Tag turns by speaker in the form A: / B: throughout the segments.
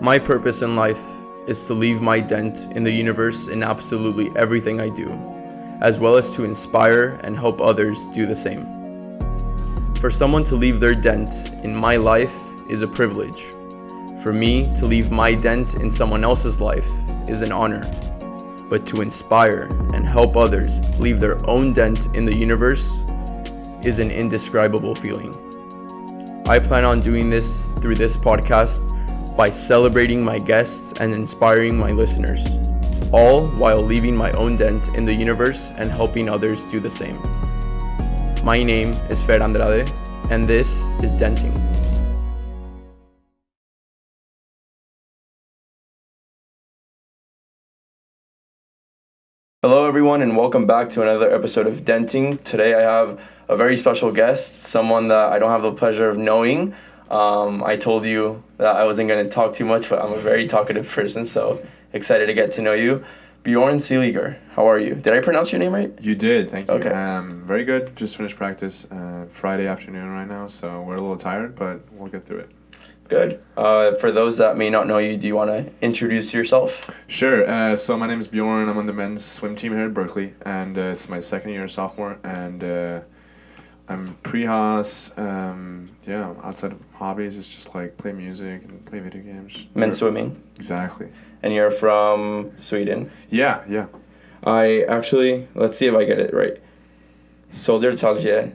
A: My purpose in life is to leave my dent in the universe in absolutely everything I do, as well as to inspire and help others do the same. For someone to leave their dent in my life is a privilege. For me to leave my dent in someone else's life is an honor. But to inspire and help others leave their own dent in the universe is an indescribable feeling. I plan on doing this through this podcast by celebrating my guests and inspiring my listeners, all while leaving my own dent in the universe and helping others do the same. My name is Fer Andrade, and this is Denting. Hello everyone, and welcome back to another episode of Denting. Today I have a very special guest, someone that I don't have the pleasure of knowing. I told you that I wasn't going to talk too much, but I'm a very talkative person, so excited to get to know you. Björn Seeliger, how are you? Did I pronounce your name right?
B: You did, thank you.
A: Okay.
B: Very good, just finished practice Friday afternoon right now, so we're a little tired, but we'll get through it.
A: Good. For those that may not know you, do you want to introduce yourself?
B: Sure, so my name is Bjorn, I'm on the men's swim team here at Berkeley, and it's my second year sophomore, and I'm pre-Haas. Outside of hobbies, it's just like play music and play video games.
A: Men's swimming.
B: Exactly.
A: And you're from Sweden?
B: Yeah.
A: I actually, let's see if I get it right. Södertälje.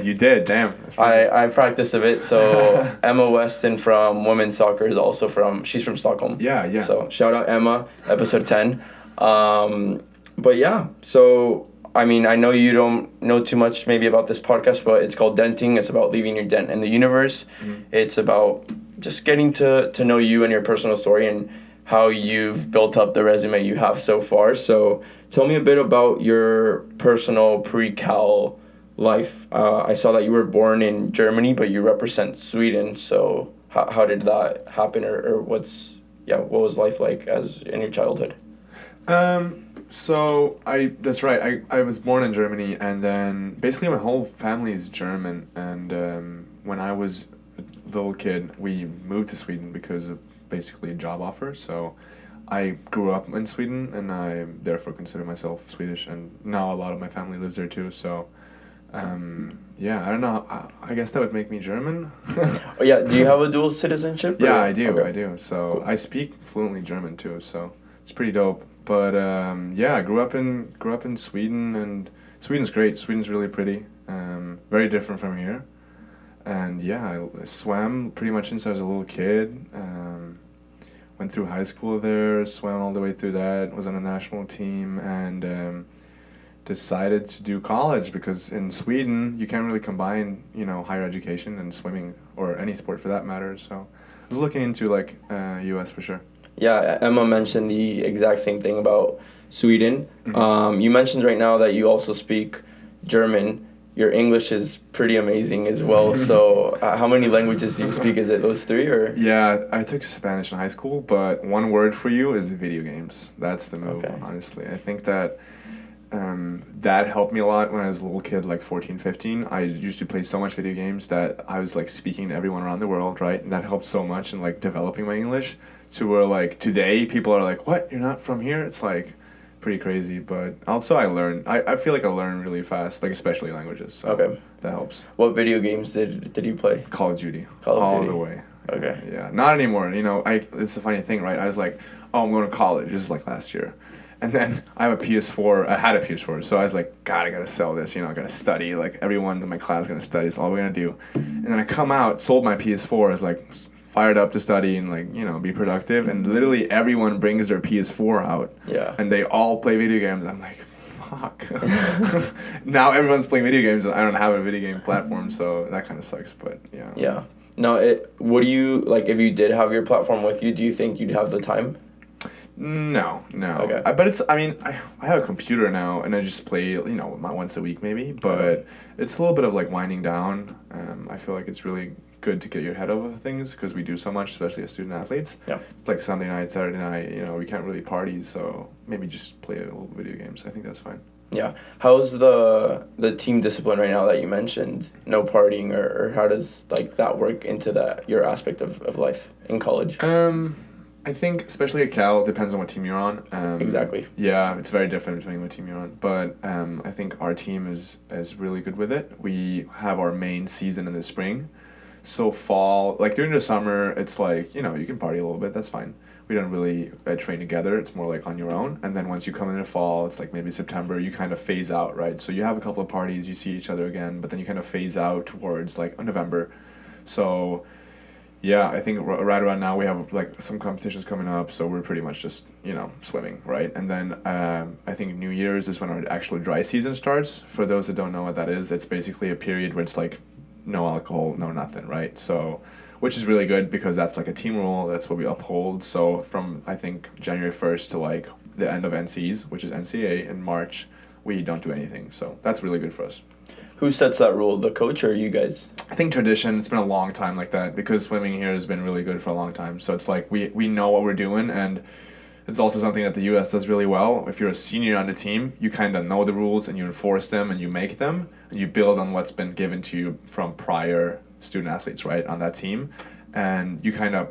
B: You did, damn.
A: I practiced a bit, so Emma Weston from women's soccer is also she's from Stockholm.
B: Yeah.
A: So shout out Emma, episode 10. But yeah, so I mean, I know you don't know too much maybe about this podcast, but it's called Denting. It's about leaving your dent in the universe. Mm-hmm. It's about just getting to know you and your personal story and how you've built up the resume you have so far. So tell me a bit about your personal pre-Cal life. I saw that you were born in Germany, but you represent Sweden. So how did that happen, or what was life like as in your childhood?
B: So that's right. I was born in Germany, and then basically my whole family is German. And when I was a little kid, we moved to Sweden because of basically a job offer. So I grew up in Sweden, and I therefore consider myself Swedish. And now a lot of my family lives there too. So I don't know. I guess that would make me German.
A: Oh, yeah. Do you have a dual citizenship?
B: Yeah, I do.
A: Okay.
B: I do. So
A: Cool.
B: I speak fluently German too. So it's pretty dope. But I grew up in Sweden, and Sweden's great. Sweden's really pretty. Very different from here. And yeah, I swam pretty much since I was a little kid. Went through high school there, swam all the way through that, was on a national team, and decided to do college because in Sweden you can't really combine, higher education and swimming or any sport for that matter. So I was looking into US for sure.
A: Yeah, Emma mentioned the exact same thing about Sweden. Mm-hmm. You mentioned right now that you also speak German. Your English is pretty amazing as well. So how many languages do you speak? Is it those three or?
B: Yeah, I took Spanish in high school, but one word for you is video games. That's the move, okay. Honestly. I think that that helped me a lot when I was a little kid, like 14, 15. I used to play so much video games that I was speaking to everyone around the world, right? And that helped so much in developing my English to where today people are like, what? You're not from here? It's pretty crazy, but also I feel like I learn really fast, especially languages. So
A: okay.
B: That helps.
A: What video games did you play?
B: Call of Duty.
A: All
B: the way.
A: Okay.
B: Yeah, not anymore. It's a funny thing, right? I was like, oh, I'm going to college. This is last year. And then I have a PS4. I had a PS4, so I was like, God, I got to sell this. I got to study. Everyone in my class is going to study. It's all we're going to do. And then I come out, sold my PS4. I was fired up to study and be productive, and literally everyone brings their PS4 out.
A: Yeah.
B: And they all play video games. I'm like, fuck. Now everyone's playing video games, and I don't have a video game platform, so that kind of sucks. But yeah.
A: Yeah. No. What do you if you did have your platform with you? Do you think you'd have the time?
B: No.
A: Okay.
B: But I have a computer now, and I just play once a week maybe. But it's a little bit of winding down. I feel like it's really good to get your head over things because we do so much, especially as student athletes.
A: Yeah.
B: It's Sunday night, Saturday night, we can't really party, so maybe just play a little video games. I think that's fine.
A: Yeah. How's the team discipline right now that you mentioned? No partying, or how does that work into your aspect of life in college?
B: I think, especially at Cal, depends on what team you're on.
A: Exactly.
B: Yeah, it's very different depending on what team you're on. But I think our team is really good with it. We have our main season in the spring. So fall, like during the summer, it's like, you can party a little bit, that's fine. We don't really train together. It's more like on your own. And then once you come into fall, it's like maybe September, you kind of phase out, right? So you have a couple of parties, you see each other again, but then you kind of phase out towards like November. So yeah, I think right around now we have like some competitions coming up, so we're pretty much just swimming, right? And then I think New Year's is when our actual dry season starts. For those that don't know what that is, it's basically a period where it's like no alcohol, no nothing, right? So, which is really good because that's like a team rule. That's what we uphold. So from I think January 1st to like the end of NCs, which is NCA in March, we don't do anything. So that's really good for us.
A: Who sets that rule? The coach or you guys?
B: I think tradition, it's been a long time like that because swimming here has been really good for a long time. So it's like we know what we're doing, and it's also something that the U.S. does really well. If you're a senior on the team, you kind of know the rules and you enforce them and you make them and you build on what's been given to you from prior student athletes, right, on that team. And you kind of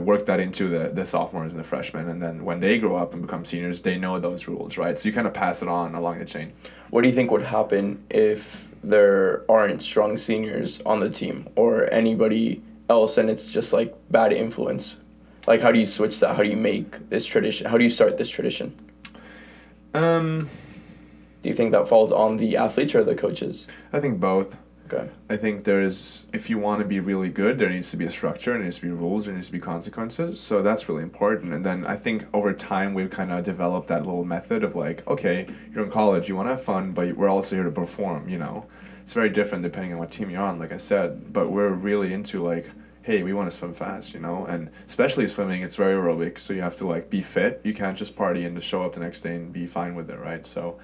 B: work that into the sophomores and the freshmen, and then when they grow up and become seniors, they know those rules, right? So you kind of pass it on along the chain.
A: What do you think would happen if there aren't strong seniors on the team or anybody else and it's just like bad influence? Like, how do you switch that? How do you make this tradition? How do you start this tradition? Do you think that falls on the athletes or the coaches?
B: I think both.
A: Okay.
B: I think if you want to be really good, there needs to be a structure, there needs to be rules, there needs to be consequences. So that's really important. And then I think over time we've kind of developed that little method of like, okay, you're in college, you want to have fun, but we're also here to perform, It's very different depending on what team you're on, like I said. But we're really into like, hey, we want to swim fast, And especially swimming, it's very aerobic, so you have to like be fit. You can't just party and just show up the next day and be fine with it, right? So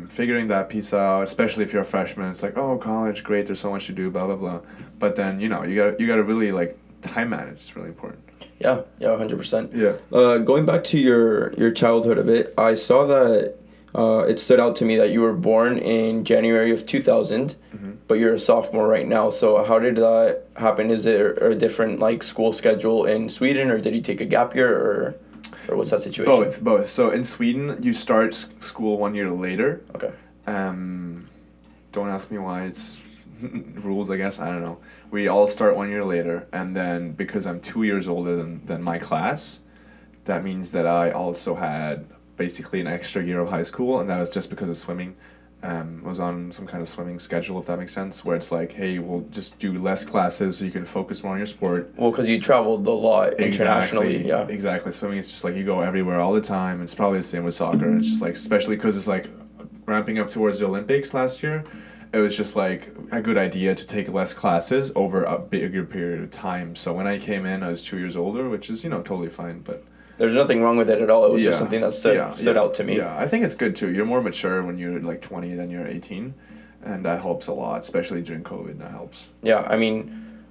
B: figuring that piece out, especially if you're a freshman, it's like, oh, college, great, there's so much to do, blah blah blah. But then you gotta really like time manage. It's really important.
A: Yeah, 100%.
B: Yeah.
A: Going back to your childhood a bit, I saw that it stood out to me that you were born in January of 2000, but you're a sophomore right now. So how did that happen? Is there a different like school schedule in Sweden, or did you take a gap year, or what's that situation?
B: Both. So in Sweden, you start school 1 year later.
A: Okay.
B: Don't ask me why. It's rules, I guess. I don't know. We all start 1 year later, and then because I'm 2 years older than my class, that means that I also had basically an extra year of high school, and that was just because of swimming. Was on some kind of swimming schedule, if that makes sense, where it's like, hey, we'll just do less classes so you can focus more on your sport.
A: Well, because you traveled a lot internationally. Yeah.
B: Exactly. Swimming is just like you go everywhere all the time. It's probably the same with soccer. It's just like, especially because it's like ramping up towards the Olympics last year, it was just like a good idea to take less classes over a bigger period of time. So when I came in, I was 2 years older, which is, totally fine, but...
A: There's nothing wrong with it at all. It was just something that stood out to me.
B: Yeah, I think it's good too. You're more mature when you're like 20 than you're 18, and that helps a lot, especially during COVID. That helps.
A: Yeah, I mean,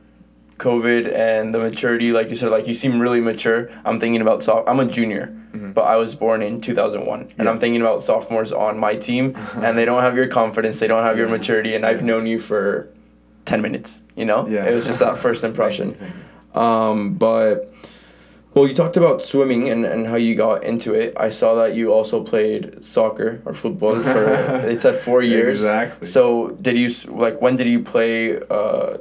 A: COVID and the maturity, like you said, like you seem really mature. I'm thinking about I'm a junior, but I was born in 2001, and I'm thinking about sophomores on my team, and they don't have your confidence, they don't have your maturity, and I've known you for 10 minutes.
B: Yeah.
A: It was just that first impression. But. Well, you talked about swimming and how you got into it. I saw that you also played soccer or football for, it said 4 years.
B: Exactly.
A: So when did you play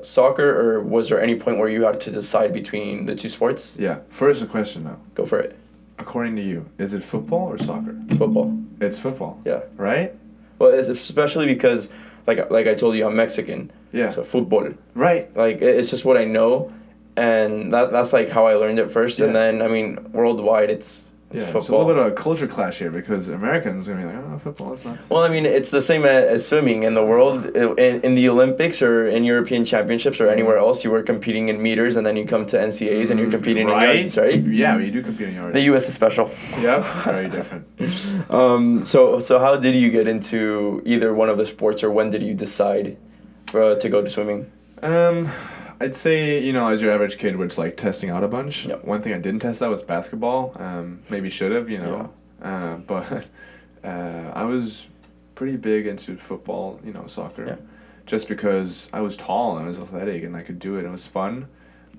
A: soccer, or was there any point where you had to decide between the two sports?
B: Yeah. First, a question now.
A: Go for it.
B: According to you, is it football or soccer?
A: Football.
B: It's football.
A: Yeah.
B: Right?
A: Well, it's especially because, like I told you, I'm Mexican.
B: Yeah.
A: So football.
B: Right.
A: Like, it's just what I know. And that's like how I learned it first, and then I mean worldwide it's football.
B: It's a little bit of a culture clash here because Americans are gonna be like, oh, football, it's not.
A: Well, I mean it's the same as swimming in the world. In the Olympics or in European Championships or anywhere else, you were competing in meters, and then you come to NCAAs and you're competing in yards, right?
B: Yeah, you do compete in yards.
A: The U.S. is special.
B: Yeah, very different.
A: So how did you get into either one of the sports, or when did you decide to go to swimming?
B: I'd say, as your average kid, where it's like testing out a bunch.
A: Yep.
B: One thing I didn't test out was basketball. Maybe should have, but I was pretty big into football, soccer.
A: Yeah.
B: Just because I was tall and I was athletic and I could do it. It was fun.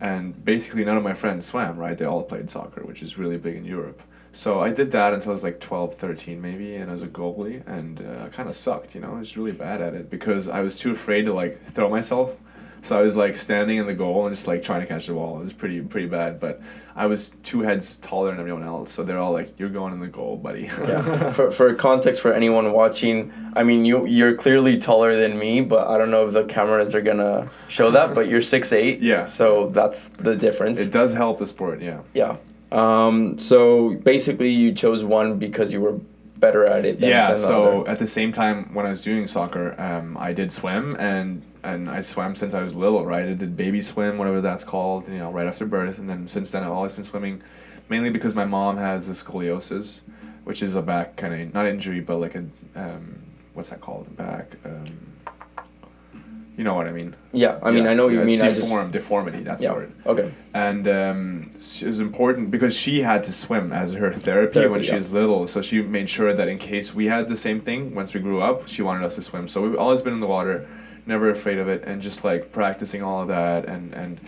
B: And basically none of my friends swam, right? They all played soccer, which is really big in Europe. So I did that until I was like 12, 13 maybe, and I was a goalie, and I kind of sucked, you know? I was really bad at it because I was too afraid to like throw myself. So I was like standing in the goal and just like trying to catch the ball. It was pretty bad, but I was 2 heads taller than everyone else, so they're all like, "You're going in the goal, buddy."
A: Yeah. For context for anyone watching, I mean you're clearly taller than me, but I don't know if the cameras are gonna show that. But you're 6'8".
B: Yeah.
A: So that's the difference.
B: It does help the sport, yeah.
A: Yeah. So basically you chose one because you were better at it than the
B: so
A: other.
B: at the same time when I was doing soccer, I did swim, and I swam since I was little, right? I did baby swim, whatever that's called, you know, right after birth, and then since then I've always been swimming, mainly because my mom has a scoliosis, which is a back kind of, not injury, but like a, what's that called? Back, you know what I mean?
A: Yeah, I mean, I know what you mean.
B: It's deformity, that's the word.
A: Okay.
B: And it was important because she had to swim as her therapy when she was little. So she made sure that in case we had the same thing, once we grew up, she wanted us to swim. So we've always been in the water, never afraid of it, and just like practicing all of that. And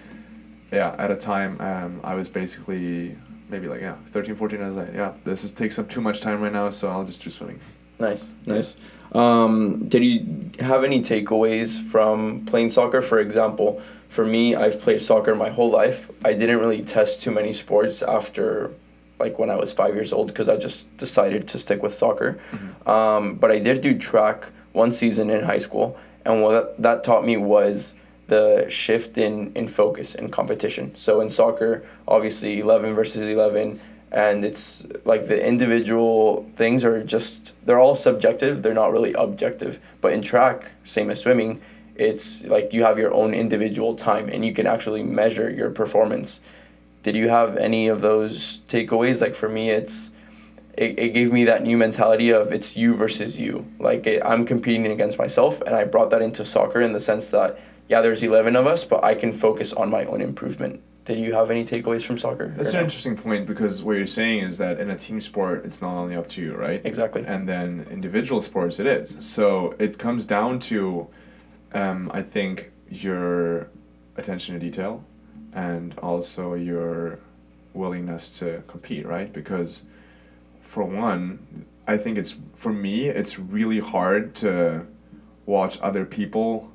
B: yeah, at a time, I was basically maybe like, 13, 14, I was like, takes up too much time right now, so I'll just do swimming.
A: Nice. Did you have any takeaways from playing soccer? For example, for me, I've played soccer my whole life. I didn't really test too many sports after, like, when I was 5 years old because I just decided to stick with soccer.
B: Mm-hmm.
A: But I did do track one season in high school, and what that taught me was the shift in focus in competition. So in soccer, obviously 11 versus 11, and it's like the individual things are just, they're all subjective, they're not really objective. But in track, same as swimming, it's like you have your own individual time and you can actually measure your performance. Did you have any of those takeaways? Like for me, it gave me that new mentality of it's you versus you. Like I'm competing against myself, and I brought that into soccer in the sense that, yeah, there's 11 of us, but I can focus on my own improvement. Did you have any takeaways from soccer?
B: That's an interesting point, because what you're saying is that in a team sport, it's not only up to you, right?
A: Exactly.
B: And then individual sports, it is. So it comes down to, I think, your attention to detail and also your willingness to compete, right? Because for one, I think for me, it's really hard to watch other people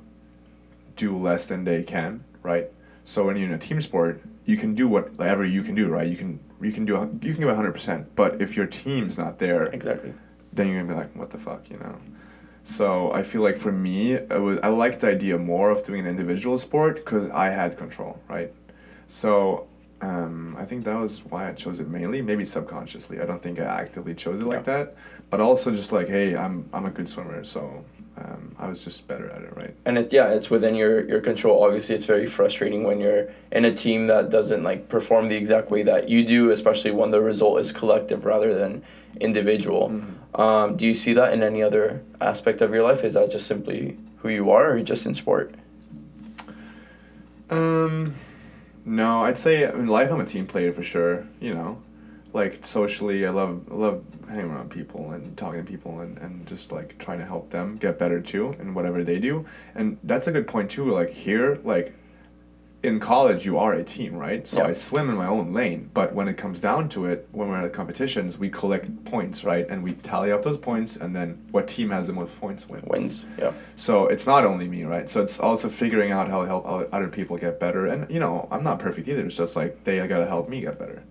B: do less than they can, right? So when you're in a team sport, you can do whatever you can do, right? You can give 100%, but if your team's not there,
A: exactly,
B: then you're gonna be like, what the fuck, you know? So I feel like for me, I liked the idea more of doing an individual sport because I had control, right? So I think that was why I chose it mainly, maybe subconsciously. I don't think I actively chose it like that, but also just like, hey, I'm a good swimmer, so I was just better at it, right?
A: And it's within your control. Obviously, it's very frustrating when you're in a team that doesn't like perform the exact way that you do, especially when the result is collective rather than individual. Mm-hmm. Do you see that in any other aspect of your life? Is that just simply who you are, or just in sport?
B: No, I'd say in life I'm a team player for sure, you know. Like socially, I love hanging around people and talking to people and just like trying to help them get better too in whatever they do. And that's a good point too. Like here, like in college, you are a team, right? So I swim in my own lane, but when it comes down to it, when we're at competitions, we collect points, right? And we tally up those points, and then what team has the most points wins. Yeah. So it's not only me, right? So it's also figuring out how to help other people get better. And you know, I'm not perfect either, so it's like they gotta help me get better.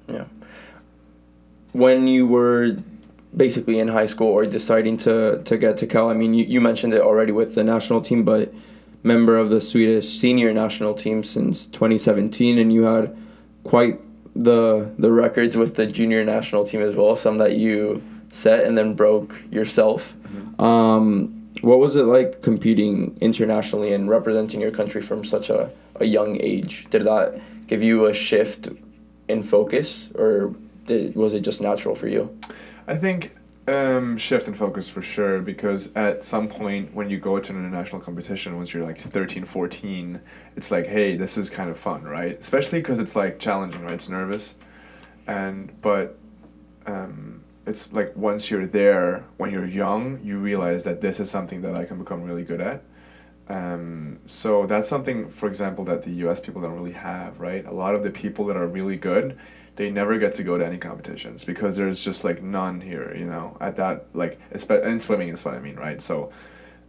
A: Yeah. When you were basically in high school or deciding to get to Cal, I mean, you mentioned it already with the national team, but member of the Swedish senior national team since 2017, and you had quite the records with the junior national team as well, some that you set and then broke yourself. Mm-hmm. What was it like competing internationally and representing your country from such a young age? Did that give you a shift in focus, or was it just natural for you?
B: I think shift in focus for sure, because at some point when you go to an international competition, once you're like 13, 14, it's like, hey, this is kind of fun, right? Especially because it's like challenging, right? It's nervous. But it's like once you're there, when you're young, you realize that this is something that I can become really good at. So that's something, for example, that the US people don't really have, right? A lot of the people that are really good, they never get to go to any competitions because there's just like none here, you know, at that, like, and swimming is what I mean, right? So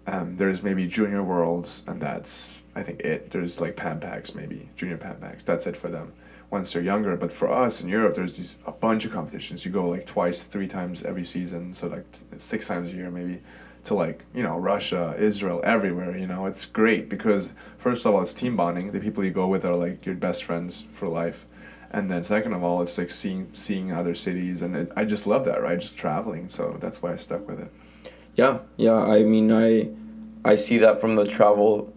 B: there's maybe junior worlds, and that's, I think, it. There's like Pan Pacs, maybe junior Pan Pacs. That's it for them once they're younger. But for us in Europe, there's a bunch of competitions. You go like twice, 3 times every season, so like 6 times a year maybe, to like, you know, Russia, Israel, everywhere. You know, it's great because first of all, it's team bonding. The people you go with are like your best friends for life. And then second of all, it's like seeing other cities, and I just love that, right? Just traveling, so that's why I stuck with it.
A: Yeah. I mean, I see that from the travel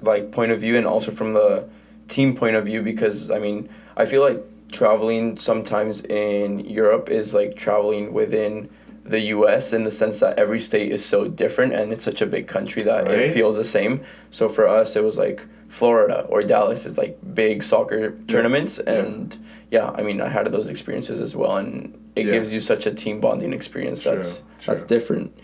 A: like point of view and also from the team point of view, because I mean, I feel like traveling sometimes in Europe is like traveling within the US, in the sense that every state is so different and it's such a big country that
B: Right?
A: it feels the same. So for us, it was like Florida or Dallas is like big soccer tournaments, and yeah, I mean, I had those experiences as well, and it gives you such a team bonding experience that's different.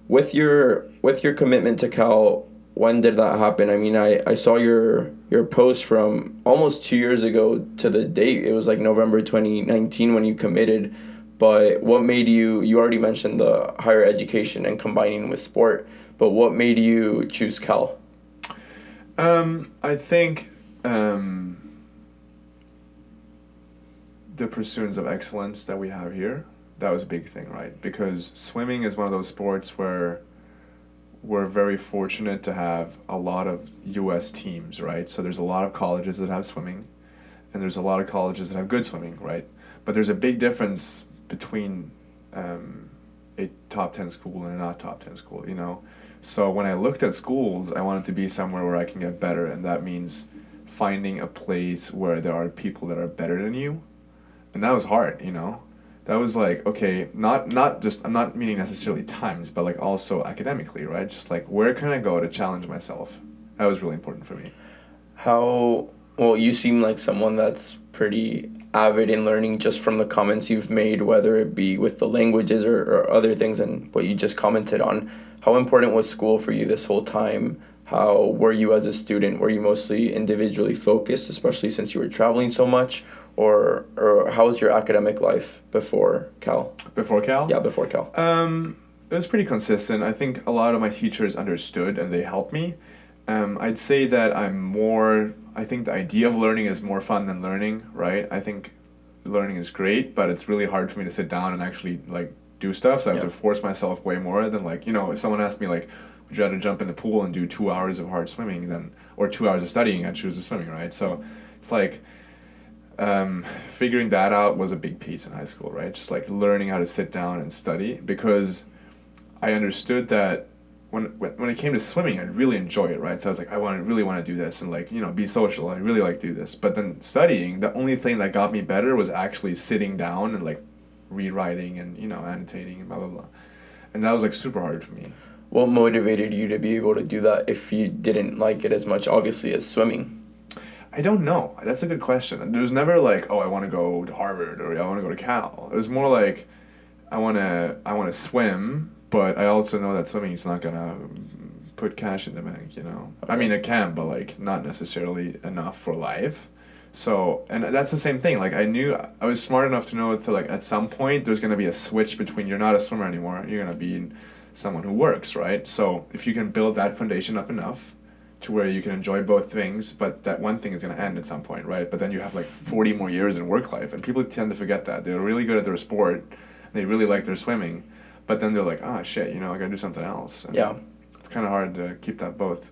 A: With your commitment to Cal, when did that happen? I mean, I saw your post from almost 2 years ago to the date. It was like November 2019 when you committed. But what made you already mentioned the higher education and combining with sport, but what made you choose Cal?
B: I think the pursuits of excellence that we have here, that was a big thing, right? Because swimming is one of those sports where we're very fortunate to have a lot of US teams, right? So there's a lot of colleges that have swimming, and there's a lot of colleges that have good swimming, right? But there's a big difference between a top 10 school and a not top 10 school, you know? So when I looked at schools, I wanted to be somewhere where I can get better, and that means finding a place where there are people that are better than you. And that was hard, you know? That was like, okay, not just, I'm not meaning necessarily times, but like also academically, right? Just like, where can I go to challenge myself? That was really important for me.
A: Well, you seem like someone that's pretty avid in learning just from the comments you've made, whether it be with the languages or other things, and what you just commented on. How important was school for you this whole time? How were you as a student? Were you mostly individually focused, especially since you were traveling so much? Or how was your academic life before Cal?
B: Before Cal?
A: Yeah, before Cal.
B: It was pretty consistent. I think a lot of my teachers understood and they helped me. I'd say that I think the idea of learning is more fun than learning, right? I think learning is great, but it's really hard for me to sit down and actually like do stuff. So I have to force myself way more than like, you know, if someone asked me like, would you rather jump in the pool and do 2 hours of hard swimming or 2 hours of studying, I'd choose the swimming, right? So it's like, figuring that out was a big piece in high school, right? Just like learning how to sit down and study, because I understood that when it came to swimming, I really enjoy it, right? So I was like, really want to do this and like, you know, be social. I really like to do this. But then studying, the only thing that got me better was actually sitting down and like rewriting and, you know, annotating and blah, blah, blah. And that was like super hard for me.
A: What motivated you to be able to do that if you didn't like it as much, obviously, as swimming?
B: I don't know. That's a good question. There was never like, oh, I want to go to Harvard or I want to go to Cal. It was more like, I want to swim, but I also know that swimming is not gonna put cash in the bank, you know. I mean, it can, but like not necessarily enough for life. So, and that's the same thing. Like I was smart enough to know to like at some point there's gonna be a switch between you're not a swimmer anymore. You're gonna be someone who works, right? So if you can build that foundation up enough to where you can enjoy both things, but that one thing is going to end at some point, right? But then you have like 40 more years in work life, and people tend to forget that. They're really good at their sport, and they really like their swimming, but then they're like, oh shit, you know, I got to do something else. And it's kind of hard to keep both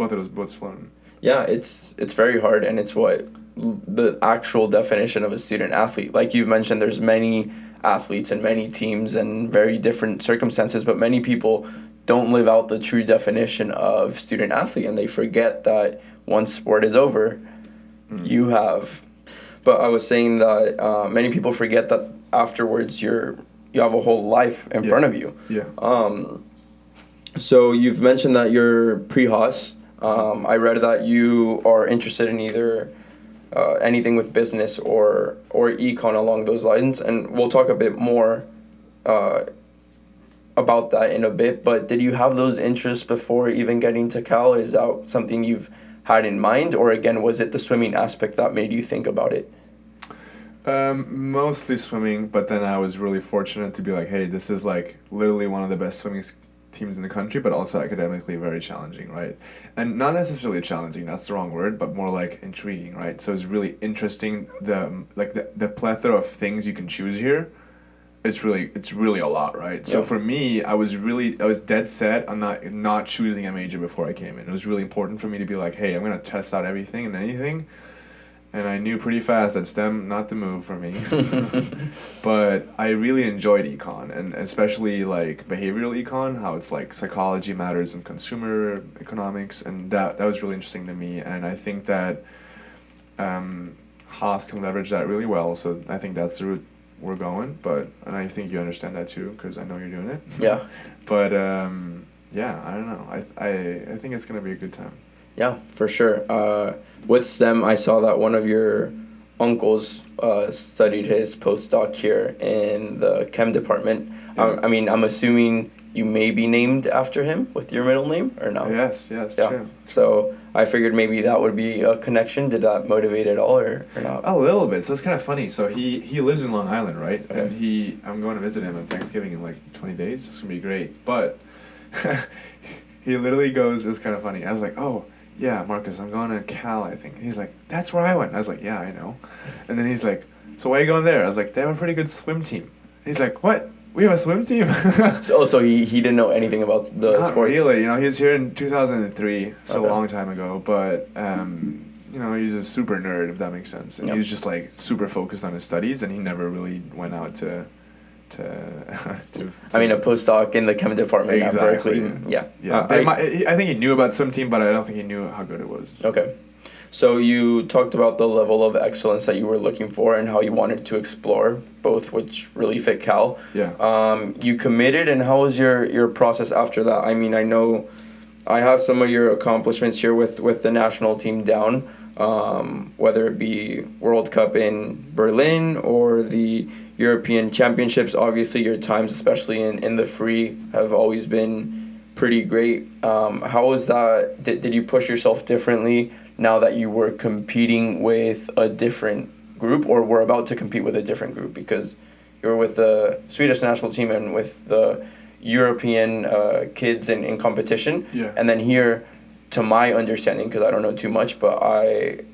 B: of those boats floating.
A: Yeah, it's very hard, and it's what the actual definition of a student athlete. Like you've mentioned, there's many athletes and many teams and very different circumstances, but many people don't live out the true definition of student athlete, and they forget that once sport is over, you have. But I was saying that many people forget that afterwards you have a whole life in front of you.
B: Yeah.
A: So you've mentioned that you're pre-Haas. I read that you are interested in either anything with business or econ along those lines, and we'll talk a bit more about that in a bit, but did you have those interests before even getting to Cal? Is that something you've had in mind, or again, was it the swimming aspect that made you think about it?
B: Mostly swimming, but then I was really fortunate to be like, hey, this is like literally one of the best swimming teams in the country, but also academically very challenging, right? And not necessarily challenging, that's the wrong word, but more like intriguing, right? So it's really interesting, the plethora of things you can choose here. It's really a lot, right? So
A: Yeah.
B: for me, I was dead set on not choosing a major before I came in. It was really important for me to be like, hey, I'm gonna test out everything and anything. And I knew pretty fast that STEM not the move for me. But I really enjoyed econ, and especially like behavioral econ, how it's like psychology matters in consumer economics, and that was really interesting to me. And I think that Haas can leverage that really well. So I think that's the route we're going. And I think you understand that too, because I know you're doing it.
A: Yeah.
B: But yeah, I don't know. I think it's gonna be a good time.
A: Yeah, for sure. With STEM, I saw that one of your uncles studied his postdoc here in the chem department.
B: Yeah.
A: I mean, I'm assuming you may be named after him with your middle name, or no?
B: Yes, true.
A: So I figured maybe that would be a connection. Did that motivate at all, or not?
B: A little bit. So it's kind of funny. So he lives in Long Island, right?
A: Okay.
B: And I'm going to visit him on Thanksgiving in like 20 days. It's gonna be great. But he literally goes. It's kind of funny. I was like, oh. Yeah, Marcus, I'm going to Cal, I think. And he's like, that's where I went. I was like, yeah, I know. And then he's like, so why are you going there? I was like, they have a pretty good swim team. And he's like, what? We have a swim team?
A: So he didn't know anything about the
B: Not
A: sports?
B: really. He was here in 2003, so
A: Okay.
B: a long time ago. But, he's a super nerd, if that makes sense. And
A: Yep.
B: he was just, like, super focused on his studies, and he never really went out to
A: I mean, a postdoc in the chem department
B: Exactly.
A: at Berkeley. Yeah.
B: Yeah, I think he knew about swim team, but I don't think he knew how good it was.
A: Okay. So you talked about the level of excellence that you were looking for and how you wanted to explore, both which really fit Cal.
B: Yeah.
A: You committed, and how was your process after that? I mean, I know I have some of your accomplishments here with the national team down, whether it be World Cup in Berlin or the European Championships. Obviously, your times, especially in the free, have always been pretty great. How was that? Did you push yourself differently now that you were competing with a different group, or were about to compete with a different group? Because you were with the Swedish national team and with the European kids in competition.
B: Yeah.
A: And then here, to my understanding, because I don't know too much, but I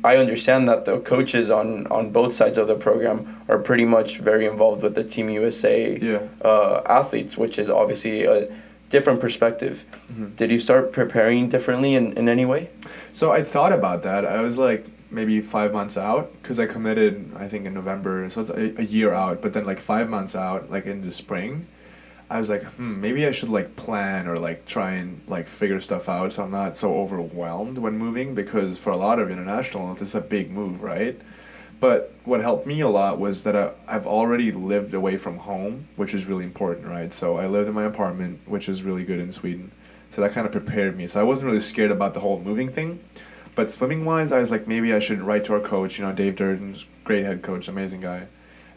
A: understand that the coaches on both sides of the program are pretty much very involved with the Team USA athletes, which is obviously a different perspective.
B: Mm-hmm.
A: Did you start preparing differently in any way?
B: So I thought about that. I was like maybe 5 months out, because I committed, I think, in November. So it's a year out. But then like 5 months out, like in the spring, I was like, maybe I should like plan or like try and like figure stuff out so I'm not so overwhelmed when moving, because for a lot of international, this is a big move, right? But what helped me a lot was that I've already lived away from home, which is really important, right? So I lived in my apartment, which is really good in Sweden. So that kind of prepared me. So I wasn't really scared about the whole moving thing. But swimming-wise, I was like, maybe I should write to our coach, Dave Durden's great head coach, amazing guy.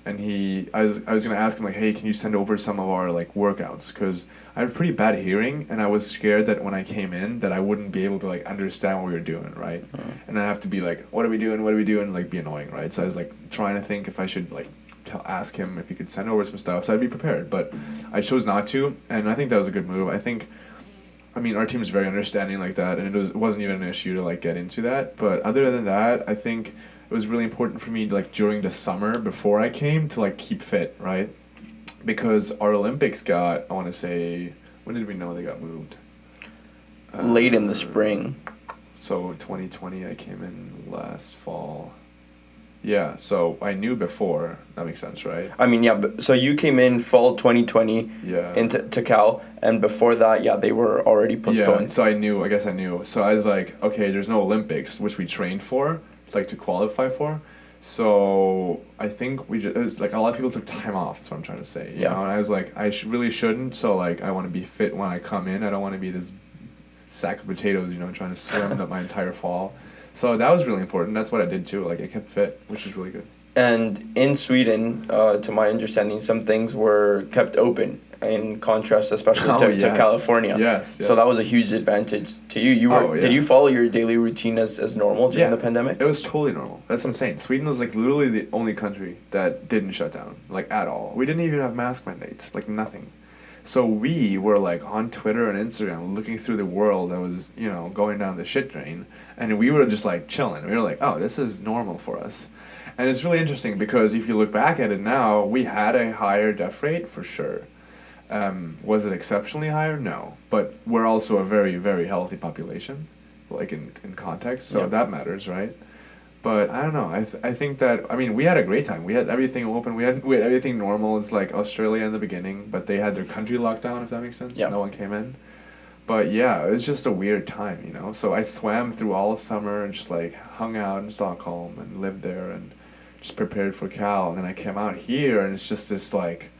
B: And I was gonna ask him like, hey, can you send over some of our like workouts? Because I have pretty bad hearing, and I was scared that when I came in, that I wouldn't be able to like understand what we were doing, right? And I have to be like, what are we doing? Like be annoying, right? So I was like trying to think if I should like ask him if he could send over some stuff, so I'd be prepared. But I chose not to, and I think that was a good move. I mean, our team is very understanding like that, and it wasn't even an issue to like get into that. But other than that, I think it was really important for me like during the summer before I came to like keep fit, right? Because our Olympics got, I want to say, when did we know they got moved?
A: Late in the spring.
B: So 2020, I came in last fall. Yeah, so I knew before. That makes sense, right?
A: I mean, yeah, so you came in fall 2020 into Cal, and before that, yeah, they were already postponed.
B: Yeah, so I guess I knew. So I was like, okay, there's no Olympics, which we trained for, like to qualify for. So I think it was like a lot of people took time off. That's what I'm trying to say. You know? And I was like, I really shouldn't. So like, I want to be fit when I come in. I don't want to be this sack of potatoes, trying to swim my entire fall. So that was really important. That's what I did too. Like I kept fit, which is really good.
A: And in Sweden, to my understanding, some things were kept open in contrast, especially to California.
B: Yes.
A: So that was a huge advantage to you. Did you follow your daily routine as normal during the pandemic?
B: It was totally normal. That's insane. Sweden was like literally the only country that didn't shut down, like at all. We didn't even have mask mandates, like nothing. So we were like on Twitter and Instagram looking through the world that was, going down the shit drain, and we were just like chilling. We were like, oh, this is normal for us. And it's really interesting because if you look back at it now, we had a higher death rate for sure. Was it exceptionally higher? No. But we're also a very, very healthy population, like in context, so that matters, right? But I don't know. I think that, we had a great time. We had everything open. We had everything normal. It's like Australia in the beginning, but they had their country locked down, if that makes sense. Yeah. No one came in. But yeah, it was just a weird time, So I swam through all summer and just like hung out in Stockholm and lived there and just prepared for Cal. And then I came out here and it's just this like,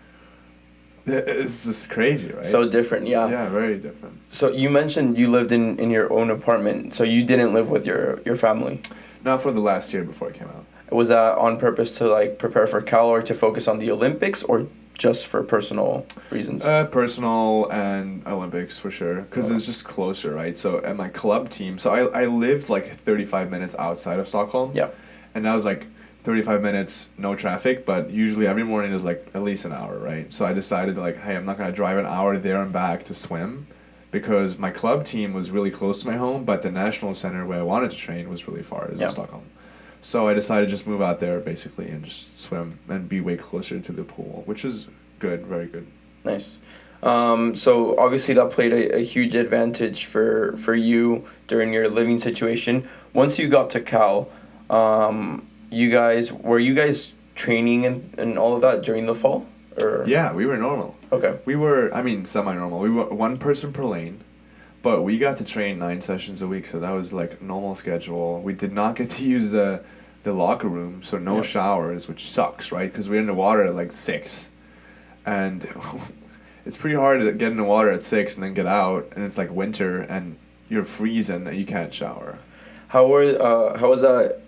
B: it's just crazy, right?
A: So different, yeah.
B: Yeah, very different.
A: So you mentioned you lived in your own apartment, so you didn't live with your family?
B: Not for the last year before I came out.
A: Was that on purpose to like prepare for Cal or to focus on the Olympics or just for personal reasons?
B: Personal and Olympics for sure, because it's just closer, right? So at my club team, so I lived like 35 minutes outside of Stockholm.
A: Yeah.
B: And that was like 35 minutes, no traffic, but usually every morning is like at least an hour, right? So I decided like, hey, I'm not going to drive an hour there and back to swim because my club team was really close to my home, but the national center where I wanted to train was really far, in Stockholm. So I decided to just move out there basically and just swim and be way closer to the pool, which is good, very good.
A: Nice. So obviously that played a huge advantage for you during your living situation. Once you got to Cal, were you guys training and all of that during the fall? Or?
B: Yeah, we were normal.
A: Okay.
B: We were, semi-normal. We were one person per lane, but we got to train 9 sessions a week, so that was like normal schedule. We did not get to use the locker room, so no showers, which sucks, right? Because we're in the water at like 6, and it's pretty hard to get in the water at 6 and then get out, and it's like winter, and you're freezing and you can't shower.
A: How was that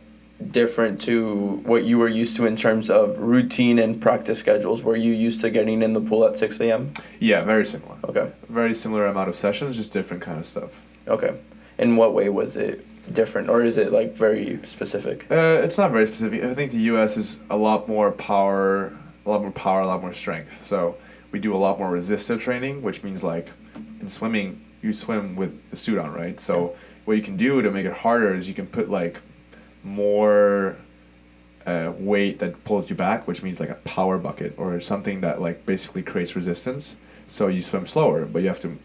A: different to what you were used to in terms of routine and practice schedules? Were you used to getting in the pool at 6 a.m.?
B: Yeah, very similar.
A: Okay.
B: Very similar amount of sessions, just different kind of stuff.
A: Okay. In what way was it different, or is it like very specific?
B: It's not very specific. I think the U.S. is a lot more power, a lot more strength. So we do a lot more resistor training, which means like in swimming, you swim with a suit on, right? So what you can do to make it harder is you can put like more weight that pulls you back, which means like a power bucket or something that like basically creates resistance. So you swim slower, but you have to,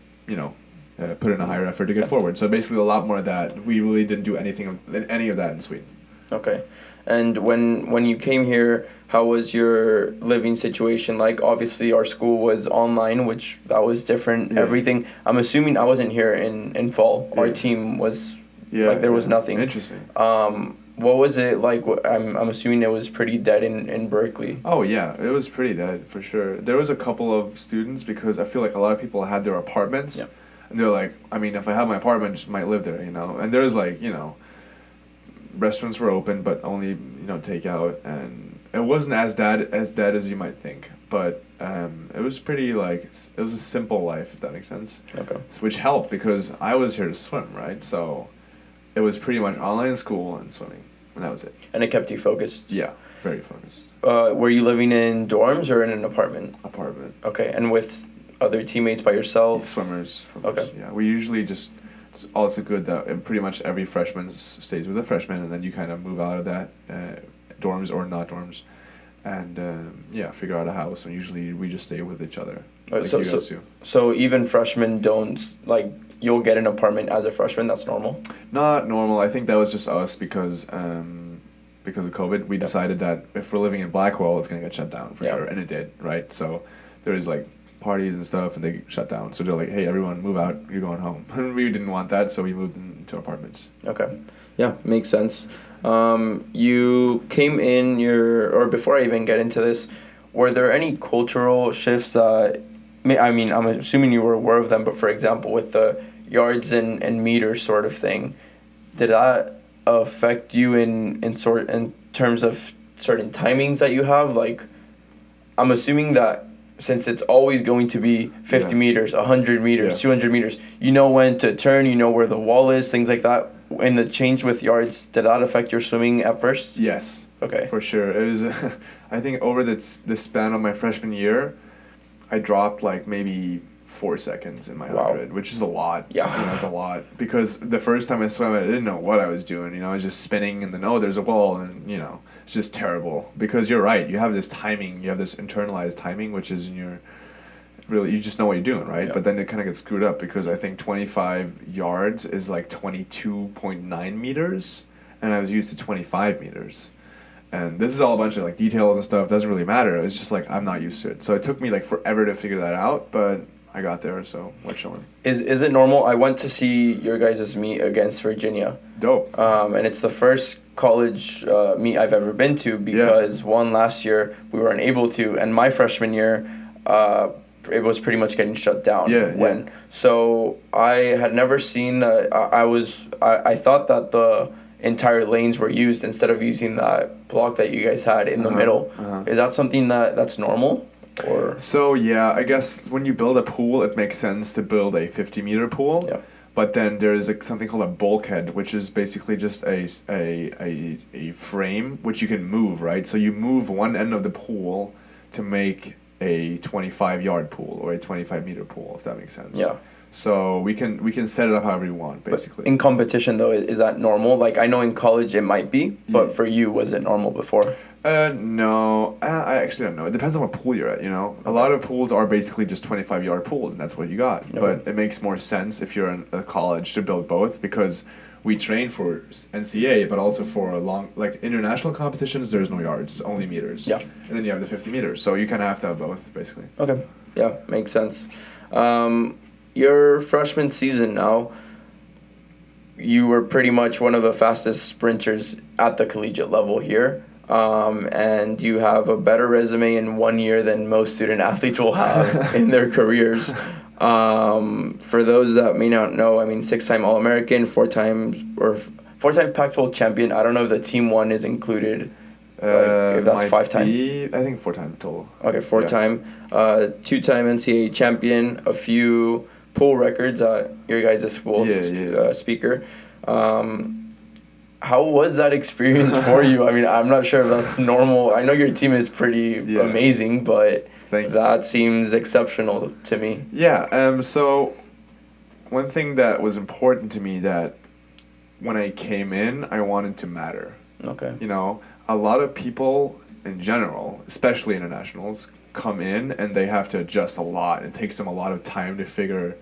B: put in a higher effort to get forward. So basically a lot more of that. We really didn't do any of that in Sweden. Okay.
A: And when you came here, how was your living situation like? Obviously our school was online, which that was different. Yeah. Everything. I'm assuming I wasn't here in fall. Yeah. Our team was there was nothing.
B: Interesting.
A: What was it like? I'm assuming it was pretty dead in Berkeley.
B: Oh yeah, it was pretty dead for sure. There was a couple of students because I feel like a lot of people had their apartments. Yeah. And they're like, if I have my apartment, I just might live there, And there was like, restaurants were open, but only, takeout. And it wasn't as dead as you might think. But it was pretty like, it was a simple life, if that makes sense.
A: Okay.
B: Which helped because I was here to swim, right? So it was pretty much online school and swimming. And that was it.
A: And it kept you focused?
B: Yeah, very focused.
A: Were you living in dorms or in an apartment?
B: Apartment.
A: Okay, and with other teammates by yourself?
B: Swimmers.
A: Okay.
B: Yeah, we usually just, it's also good that pretty much every freshman stays with a freshman, and then you kind of move out of that, dorms or not dorms, and figure out a house, and usually we just stay with each other. Like you guys do. So
A: even freshmen don't, like, you'll get an apartment as a freshman, that's normal?
B: Not normal. I think that was just us because of COVID. We decided that if we're living in Blackwell, it's going to get shut down for sure. And it did, right? So there was like parties and stuff and they shut down. So they're like, hey, everyone move out. You're going home. And we didn't want that, so we moved into apartments.
A: Okay. Yeah, makes sense. You came in or before I even get into this, were there any cultural shifts that, I'm assuming you were aware of them, but for example, with the yards and meters sort of thing, did that affect you in terms of certain timings that you have? Like, I'm assuming that since it's always going to be 50 meters, 100 meters, 200 meters, you know when to turn, you know where the wall is, things like that. In the change with yards, did that affect your swimming at first?
B: Yes.
A: Okay.
B: For sure. It was, I think over the span of my freshman year, I dropped like maybe 4 seconds in my 100, which is a lot.
A: Yeah.
B: That's a lot. Because the first time I swam, I didn't know what I was doing. I was just spinning and then, there's a wall, and, it's just terrible. Because you're right, you have this timing, you have this internalized timing, which is in your, really, you just know what you're doing, right? Yeah. But then it kind of gets screwed up because I think 25 yards is like 22.9 meters, and I was used to 25 meters. And this is all a bunch of like details and stuff. Doesn't really matter. It's just like I'm not used to it. So it took me like forever to figure that out, but I got there. So we're chilling.
A: Is it normal? I went to see your guys' meet against Virginia.
B: Dope.
A: And it's the first college meet I've ever been to because one last year we weren't able to, and my freshman year, it was pretty much getting shut down. So I had never seen that. I thought that the entire lanes were used instead of using that block that you guys had in the middle. Is that something that's normal? Or
B: so I guess when you build a pool, it makes sense to build a 50-meter pool.
A: Yeah.
B: But then there's something called a bulkhead, which is basically just a frame which you can move, right? So you move one end of the pool to make a 25-yard pool or a 25-meter pool, if that makes sense.
A: Yeah.
B: So we can set it up however you want, basically.
A: But in competition, though, is that normal? Like, I know in college it might be, but for you, was it normal before?
B: No. I actually don't know. It depends on what pool you're at, A lot of pools are basically just 25-yard pools, and that's what you got. Okay. But it makes more sense if you're in a college to build both, because we train for NCAA, but also for international competitions, there's no yards, it's only meters.
A: Yeah.
B: And then you have the 50 meters, so you kind of have to have both, basically.
A: Okay. Yeah, makes sense. Your freshman season now, you were pretty much one of the fastest sprinters at the collegiate level here. And you have a better resume in 1 year than most student athletes will have in their careers. For those that may not know, 6-time All-American, 4-time Pac-12 champion. I don't know if the team one is included. If that's 5-time.
B: I think 4-time total.
A: Okay, 4-time. 2-time NCAA champion. A few pool records at your guys' school. Speaker. How was that experience for you? I'm not sure if that's normal. I know your team is pretty amazing, but that seems exceptional to me.
B: Yeah. So one thing that was important to me, that when I came in, I wanted to matter.
A: Okay.
B: A lot of people in general, especially internationals, come in and they have to adjust a lot. It takes them a lot of time to figure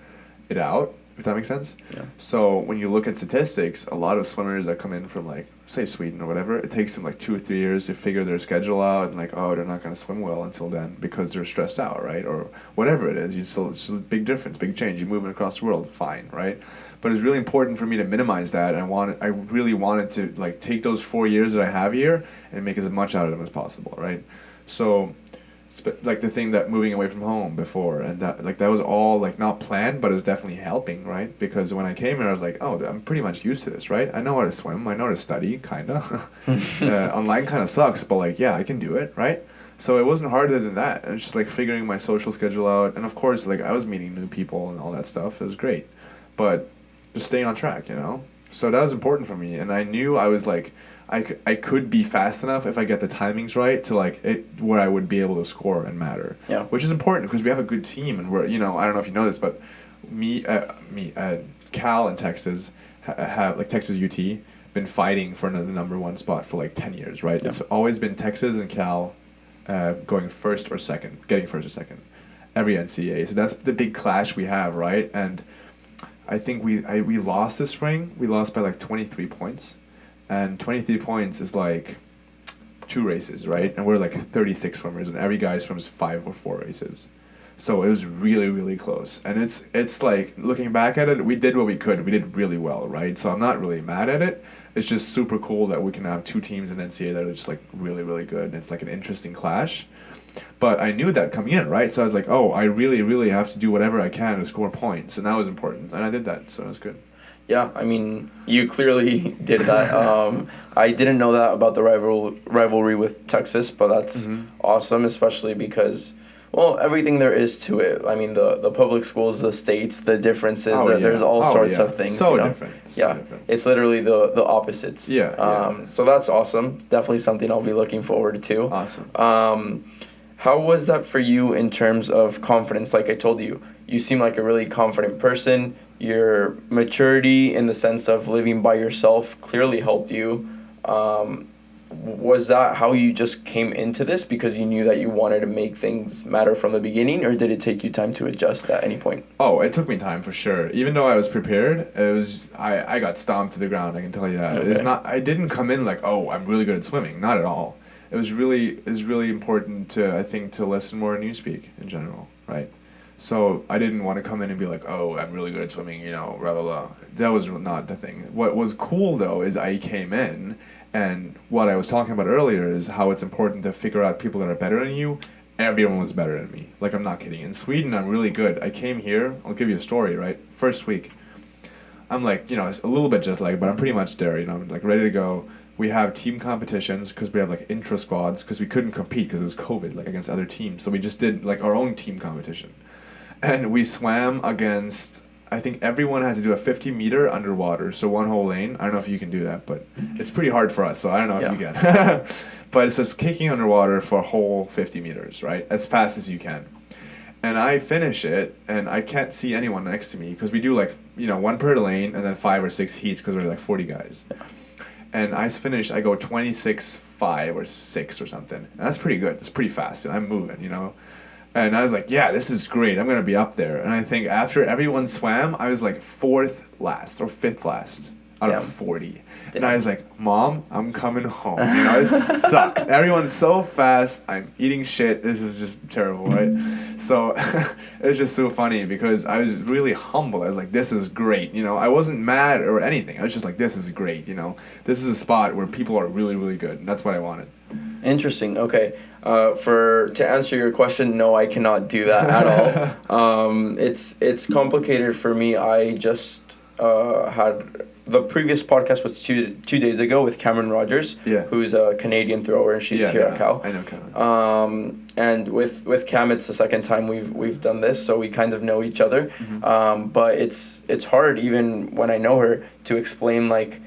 B: it out, if that makes sense.
A: Yeah.
B: So when you look at statistics, a lot of swimmers that come in from say Sweden or whatever, it takes them 2 or 3 years to figure their schedule out, and they're not going to swim well until then because they're stressed out, right? Or whatever it is. It's a big difference, big change. You're moving across the world, fine, right? But it's really important for me to minimize that. I really wanted to take those 4 years that I have here and make as much out of them as possible, right? So the thing that moving away from home before, and that was all not planned, but it was definitely helping, right? Because when I came here, I was like, I'm pretty much used to this, right? I know how to swim, I know how to study, kinda. Online kind of sucks, but I can do it, right? So it wasn't harder than that. It was just figuring my social schedule out, and of course I was meeting new people and all that stuff. It was great, but just staying on track, So that was important for me, and I knew I was I could be fast enough if I get the timings right to where I would be able to score and matter.
A: Yeah.
B: Which is important because we have a good team, and we're I don't know if you know this, but Cal and Texas have Texas UT been fighting for the number 1 spot for 10 years, right? Yeah. It's always been Texas and Cal going first or second, getting first or second, every NCAA. So that's the big clash we have, right? And I think we lost this spring. We lost by 23 points. And 23 points is 2 races, right? And we're 36 swimmers, and every guy swims 5 or 4 races. So it was really, really close. And it's looking back at it, we did what we could. We did really well, right? So I'm not really mad at it. It's just super cool that we can have 2 teams in NCAA that are just really, really good. And it's an interesting clash. But I knew that coming in, right? So I was I really, really have to do whatever I can to score points. And that was important. And I did that, so it was good.
A: Yeah, I mean, you clearly did that. I didn't know that about the rivalry with Texas, but that's awesome, especially because, well, everything there is to it. I mean, the public schools, the states, the differences, there's all sorts of things.
B: So
A: you know?
B: different.
A: Yeah,
B: Different.
A: it's literally the opposites. So that's awesome. Definitely something I'll be looking forward to.
B: Awesome.
A: How was that for you in terms of confidence? Like I told you, you seem like a really confident person. Your maturity in the sense of living by yourself clearly helped you. Was that how you just came into this because you knew that you wanted to make things matter from the beginning, or did it take you time to adjust at any point?
B: Oh, it took me time for sure. Even though I was prepared, I got stomped to the ground, I can tell you that.
A: Okay.
B: It's not I didn't come in like, "Oh, I'm really good at swimming." Not at all. It was really important to listen more in Newspeak in general, right? So I didn't want to come in and be like, "Oh, I'm really good at swimming," blah blah blah. That was not the thing. What was cool though is I came in, and what I was talking about earlier is how it's important to figure out people that are better than you. Everyone was better than me. Like, I'm not kidding. In Sweden, I'm really good. I came here. I'll give you a story, right? First week, I'm like, a little bit jet lagged, but I'm pretty much there. I'm like ready to go. We have team competitions because we have like intra squads because we couldn't compete because it was COVID, like against other teams. So we just did like our own team competition. And we swam against, I think everyone has to do a 50-meter underwater, so one whole lane. I don't know if you can do that, but it's pretty hard for us, so I don't know if you can. But it's just kicking underwater for a whole 50 meters, right? As fast as you can. And I finish it, and I can't see anyone next to me because we do like, one per lane and then 5 or 6 heats because we're like 40 guys. And I finish, I go 26.5 or 6 or something. And that's pretty good. It's pretty fast, and I'm moving, And I was like, yeah, this is great. I'm going to be up there. And I think after everyone swam, I was like 4th last or 5th last out of 40. And I was like, Mom, I'm coming home. This sucks. Everyone's so fast. I'm eating shit. This is just terrible, right? So it was just so funny because I was really humble. I was like, this is great. I wasn't mad or anything. I was just like, this is great. This is a spot where people are really, really good. And that's what I wanted.
A: Interesting. Okay. To answer your question, no, I cannot do that at all. It's complicated for me. I just had the previous podcast was two days ago with Cameron Rogers, who's a Canadian thrower, and she's here at Cal.
B: I know Cameron.
A: And with Cam, it's the second time we've done this, so we kind of know each other. But it's hard, even when I know her, to explain like.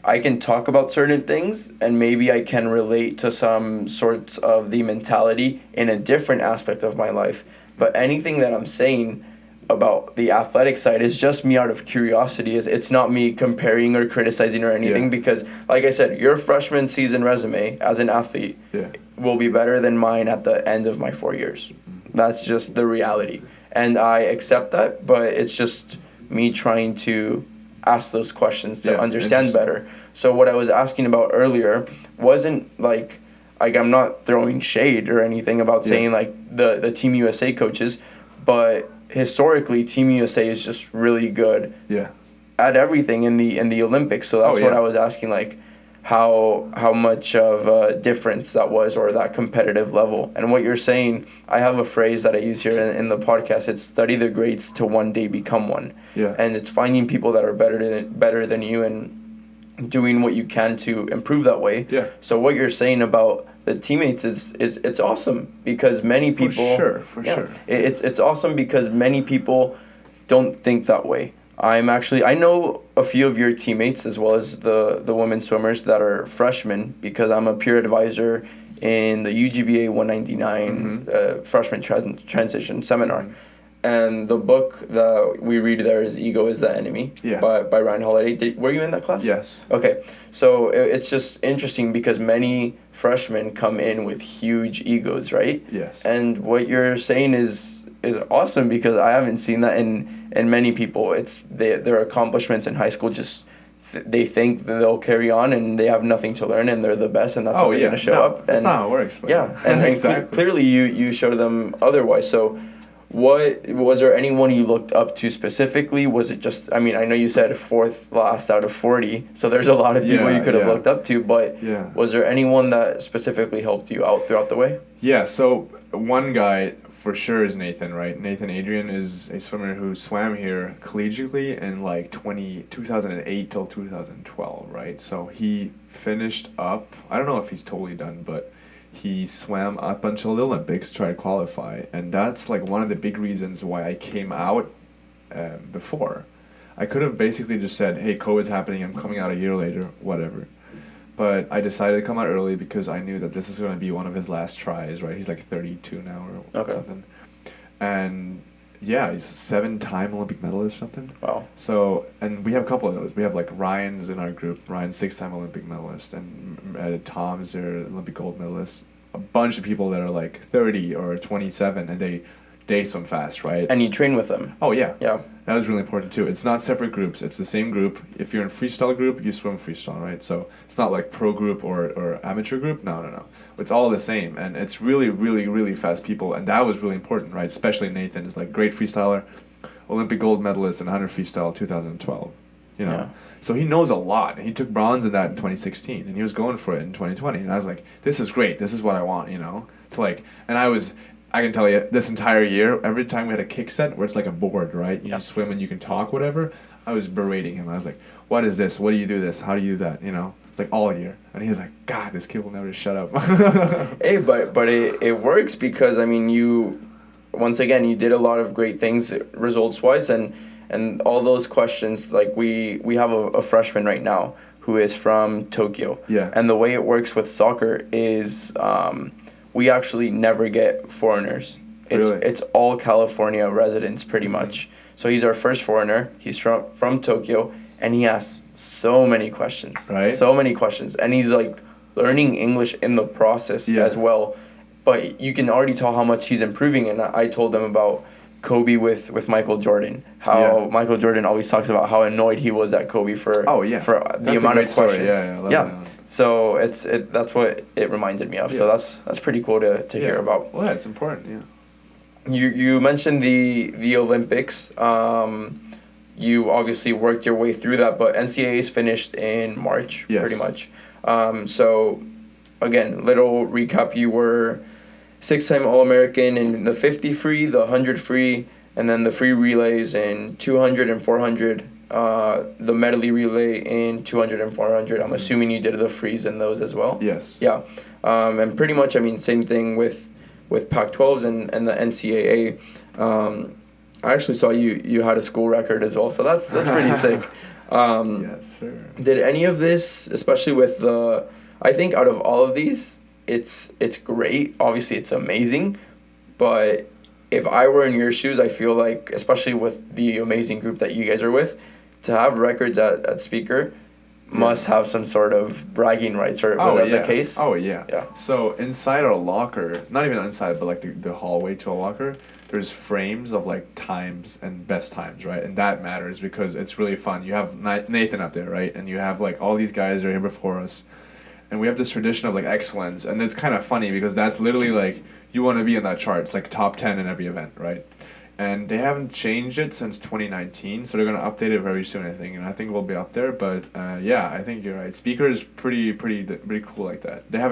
A: I can talk about certain things and maybe I can relate to some sorts of the mentality in a different aspect of my life. But anything that I'm saying about the athletic side is just me out of curiosity. It's not me comparing or criticizing or anything because, like I said, your freshman season resume as an athlete will be better than mine at the end of my 4 years. That's just the reality. And I accept that, but it's just me trying to ask those questions to understand better. So what I was asking about earlier wasn't like I'm not throwing shade or anything about saying like the Team USA coaches, but historically Team USA is just really good at everything in the Olympics. So that's what I was asking, like how much of a difference that was, or that competitive level. And what you're saying, I have a phrase that I use here in the podcast. It's study the greats to one day become one. And it's finding people that are better than you and doing what you can to improve that way. So what you're saying about the teammates is it's awesome because many people
B: for sure
A: it's awesome because many people don't think that way. I know a few of your teammates as well as the women swimmers that are freshmen because I'm a peer advisor in the UGBA 199 freshman transition seminar. And the book that we read there is Ego is the Enemy by Ryan Holiday. Were you in that class?
B: Yes.
A: Okay. So it's just interesting because many freshmen come in with huge egos, right?
B: Yes.
A: And what you're saying is awesome because I haven't seen that in many people. It's their accomplishments in high school just they think that they'll carry on and they have nothing to learn and they're the best and that's how they're going to show up.
B: That's not how it works.
A: And exactly. Clearly you showed them otherwise. So what was there anyone you looked up to specifically? Was it just, I mean, I know you said 4th last out of 40, so there's a lot of people you could have looked up to, but was there anyone that specifically helped you out throughout the way?
B: Yeah, so one guy for sure is Nathan, right? Nathan Adrian is a swimmer who swam here collegiately in like 2008 till 2012, right? So he finished up, I don't know if he's totally done, but he swam up until the Olympics, tried to qualify, and that's like one of the big reasons why I came out before. I could have basically just said, hey, COVID's happening, I'm coming out a year later, whatever. But I decided to come out early because I knew that this is going to be one of his last tries, right? He's like 32 now or something. And yeah, he's 7-time Olympic medalist or something.
A: Wow.
B: So, and we have a couple of those. We have like Ryan's in our group. Ryan's 6-time Olympic medalist. And Tom's their Olympic gold medalist. A bunch of people that are like 30 or 27 and they swim fast, right?
A: And you train with them.
B: Oh, yeah.
A: Yeah.
B: That was really important too. It's not separate groups. It's the same group. If you're in freestyle group, you swim freestyle, right? So it's not like pro group or amateur group. No. It's all the same. And it's really, really, really fast people. And that was really important, right? Especially Nathan is like great freestyler, Olympic gold medalist in 100 freestyle 2012, you know?
A: Yeah.
B: So he knows a lot. He took bronze in that in 2016 and he was going for it in 2020. And I was like, this is great. This is what I want, you know? To like, and I can tell you, this entire year, every time we had a kick set where it's like a board, right? You swim and you can talk, whatever. I was berating him. I was like, what is this? What do you do this? How do you do that? You know? It's like all year. And he's like, God, this kid will never shut up.
A: Hey, but it works because, I mean, you did a lot of great things results-wise. And all those questions, like we have a freshman right now who is from Tokyo.
B: Yeah.
A: And the way it works with soccer is... we actually never get foreigners. It's all California residents pretty much. So he's our first foreigner. He's from Tokyo, and he asks so many questions.
B: Right.
A: So many questions. And he's like learning English in the process as well. But you can already tell how much he's improving. And I told him about Kobe with Michael Jordan. How Michael Jordan always talks about how annoyed he was at Kobe for the amount of questions.
B: Yeah.
A: So that's what it reminded me of. So that's pretty cool to hear about.
B: Well, it's important. Yeah.
A: You mentioned the Olympics. You obviously worked your way through that, but NCAA's finished in March, pretty much. So again, little recap: you were 6-time All-American in the 50 free, the 100 free, and then the free relays in 200 and 400, the medley relay in 200 and 400. I'm assuming you did the frees in those as well?
B: Yes.
A: Yeah. And pretty much, I mean, same thing with Pac-12s and the NCAA. I actually saw you had a school record as well, so that's pretty sick.
B: Yes, sir.
A: Did any of this, especially with I think out of all of these, it's great. Obviously, it's amazing. But if I were in your shoes, I feel like, especially with the amazing group that you guys are with, to have records at speaker must have some sort of bragging rights. Or was that the case?
B: Oh, yeah. So inside our locker, not even inside, but like the hallway to a locker, there's frames of like times and best times, right? And that matters because it's really fun. You have Nathan up there, right? And you have like all these guys that are here before us. And we have this tradition of like excellence, and it's kind of funny because that's literally like you want to be in that chart. It's like top 10 in every event, right? And they haven't changed it since 2019, so they're gonna update it very soon, I think, and I think we'll be up there. But I think you're right. Speaker is pretty cool like that. They have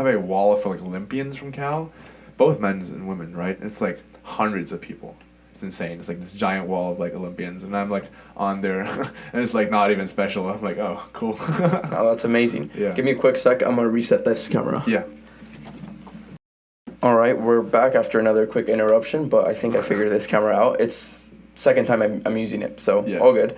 B: a wall for like Olympians from Cal, both men's and women, right? It's like hundreds of people. It's insane. It's like this giant wall of like Olympians, and I'm like on there, and it's like not even special. I'm like, oh, cool.
A: Oh, that's amazing.
B: Yeah.
A: Give me a quick sec. I'm gonna reset this camera.
B: Yeah.
A: All right, we're back after another quick interruption, but I think I figured this camera out. It's second time I'm using it, so all good.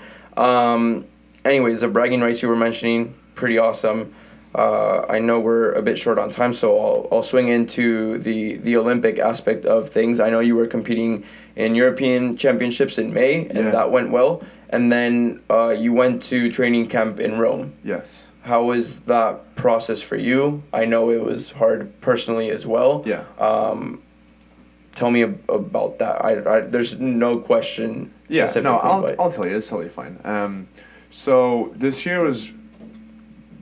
A: Anyways, the bragging rights you were mentioning, pretty awesome. I know we're a bit short on time, so I'll swing into the Olympic aspect of things. I know you were competing in European Championships in May, and that went well. And then you went to training camp in Rome.
B: Yes.
A: How was that process for you? I know it was hard personally as well.
B: Yeah.
A: Tell me about that. I there's no question specifically.
B: I'll tell you. It's totally fine. So this year was...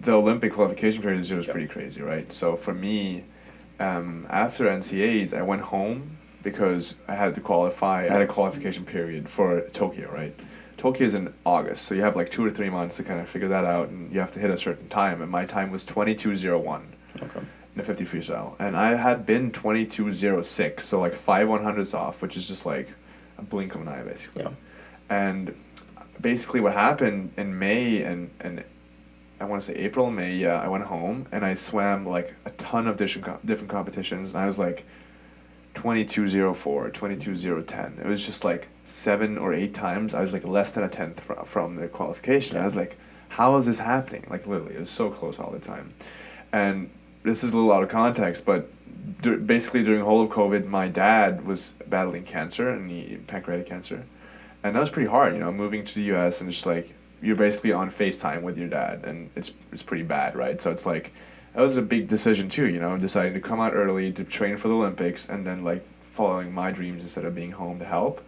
B: The Olympic qualification period this year was pretty crazy, right? So for me, after NCAAs, I went home because I had to qualify. I had a qualification period for Tokyo, right? Tokyo is in August, so you have like 2 or 3 months to kind of figure that out, and you have to hit a certain time. And my time was 22:01.
A: Okay.
B: The a 50 freestyle, and I had been 22.06, so like 5/100ths off, which is just like a blink of an eye, basically.
A: Yeah.
B: And basically, what happened in May and I want to say April, May, yeah, I went home and I swam like a ton of different competitions, and I was like 22.04, 22.010. It was just like 7 or 8 times. I was like less than a tenth from the qualification. I was like, how is this happening? Like literally, it was so close all the time. And this is a little out of context, but basically during the whole of COVID, my dad was battling cancer, and pancreatic cancer. And that was pretty hard, moving to the US, and it's like, you're basically on FaceTime with your dad, and it's pretty bad, right? So it's like, that was a big decision too, deciding to come out early to train for the Olympics, and then like following my dreams instead of being home to help.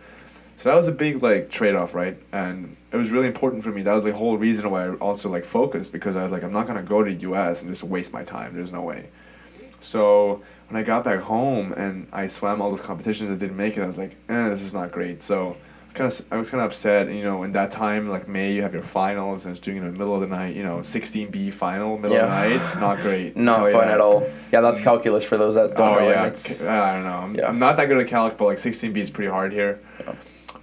B: So that was a big like trade-off, right? And it was really important for me. That was the whole reason why I also like focused, because I was like, I'm not gonna go to the US and just waste my time. There's no way. So when I got back home and I swam all those competitions that didn't make it, I was like, this is not great. So I was kind of upset. In that time, like May, you have your finals, and it's doing it in the middle of the night. 16B final, middle of the night, not great.
A: Not fun at all. Yeah, that's calculus for those that don't know.
B: Yeah, I don't know. I'm not that good at calc, but like 16B is pretty hard here. Yeah.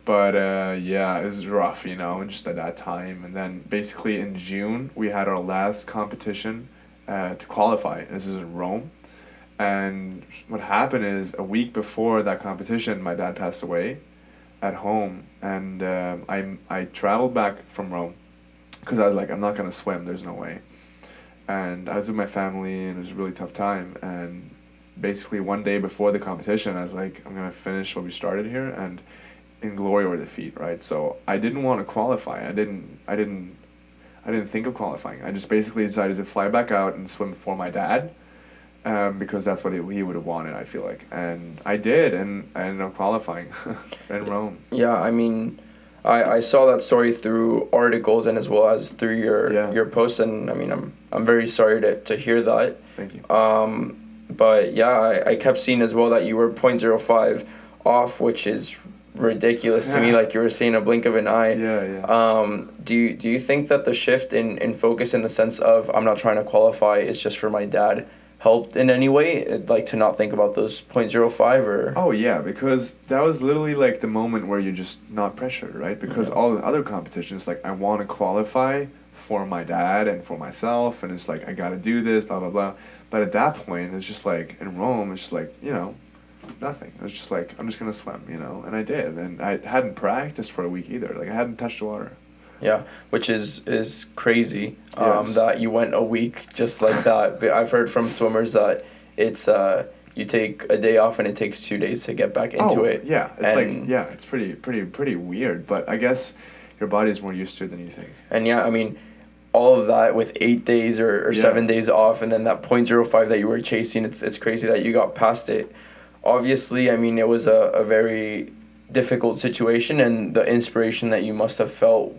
B: But it was rough, just at that time. And then basically in June, we had our last competition to qualify. This is in Rome. And what happened is, a week before that competition, my dad passed away at home, and I traveled back from Rome because I was like, I'm not gonna swim, there's no way. And I was with my family, and it was a really tough time. And basically one day before the competition, I was like, I'm gonna finish what we started here, and in glory or defeat, right? So I didn't want to qualify. I didn't think of qualifying. I just basically decided to fly back out and swim for my dad. Because that's what he would have wanted, I feel like. And I did, and I ended up qualifying in Rome.
A: Yeah, I mean, I saw that story through articles and as well as through your posts, and I mean, I'm very sorry to hear that.
B: Thank you.
A: But yeah, I kept seeing as well that you were 0.05 off, which is ridiculous to me, like you were saying, a blink of an eye.
B: Yeah.
A: Do you think that the shift in focus, in the sense of, I'm not trying to qualify, it's just for my dad, helped in any way, like to not think about those 0.05 or?
B: Oh yeah, because that was literally like the moment where you're just not pressured, right? Because all the other competitions, like I want to qualify for my dad and for myself, and it's like, I gotta do this, blah blah blah. But at that point, it's just like in Rome, it's just like, nothing. It was just like, I'm just gonna swim, and I did, and I hadn't practiced for a week either. Like I hadn't touched the water.
A: Yeah, which is crazy,
B: Yes.
A: that you went a week just like that. But I've heard from swimmers that it's you take a day off and it takes 2 days to get back into it.
B: Yeah, it's pretty weird, but I guess your body's more used to it than you think.
A: And yeah, I mean, all of that with 8 days or 7 days off, and then that 0.05 that you were chasing, it's crazy that you got past it. Obviously, I mean, it was a very difficult situation, and the inspiration that you must have felt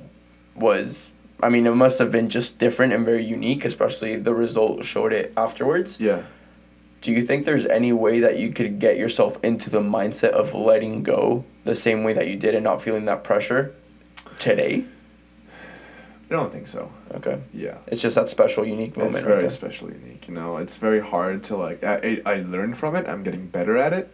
A: was, I mean, it must have been just different and very unique, especially the result showed it afterwards.
B: Yeah.
A: Do you think there's any way that you could get yourself into the mindset of letting go the same way that you did and not feeling that pressure today?
B: I don't think so.
A: Okay.
B: Yeah.
A: It's just that special, unique moment.
B: It's very special, unique. It's very hard to like. I learned from it. I'm getting better at it,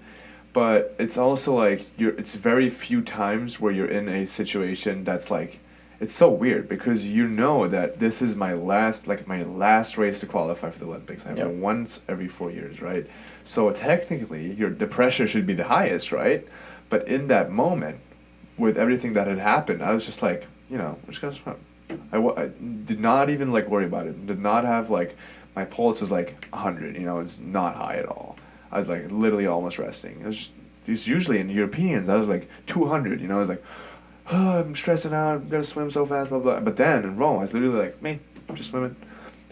B: but it's also like it's very few times where you're in a situation that's like. It's so weird because that this is my last race to qualify for the Olympics. I have it once every 4 years, right? So technically, the pressure should be the highest, right? But in that moment, with everything that had happened, I was just like, I'm just gonna swim. I did not even like worry about it. Did not have like, my pulse was like 100. It's not high at all. I was like literally almost resting. It's usually in Europeans. I was like 200. I was like. Oh, I'm stressing out, I'm gonna swim so fast, blah, blah. But then in Rome, I was literally like, me, I'm just swimming.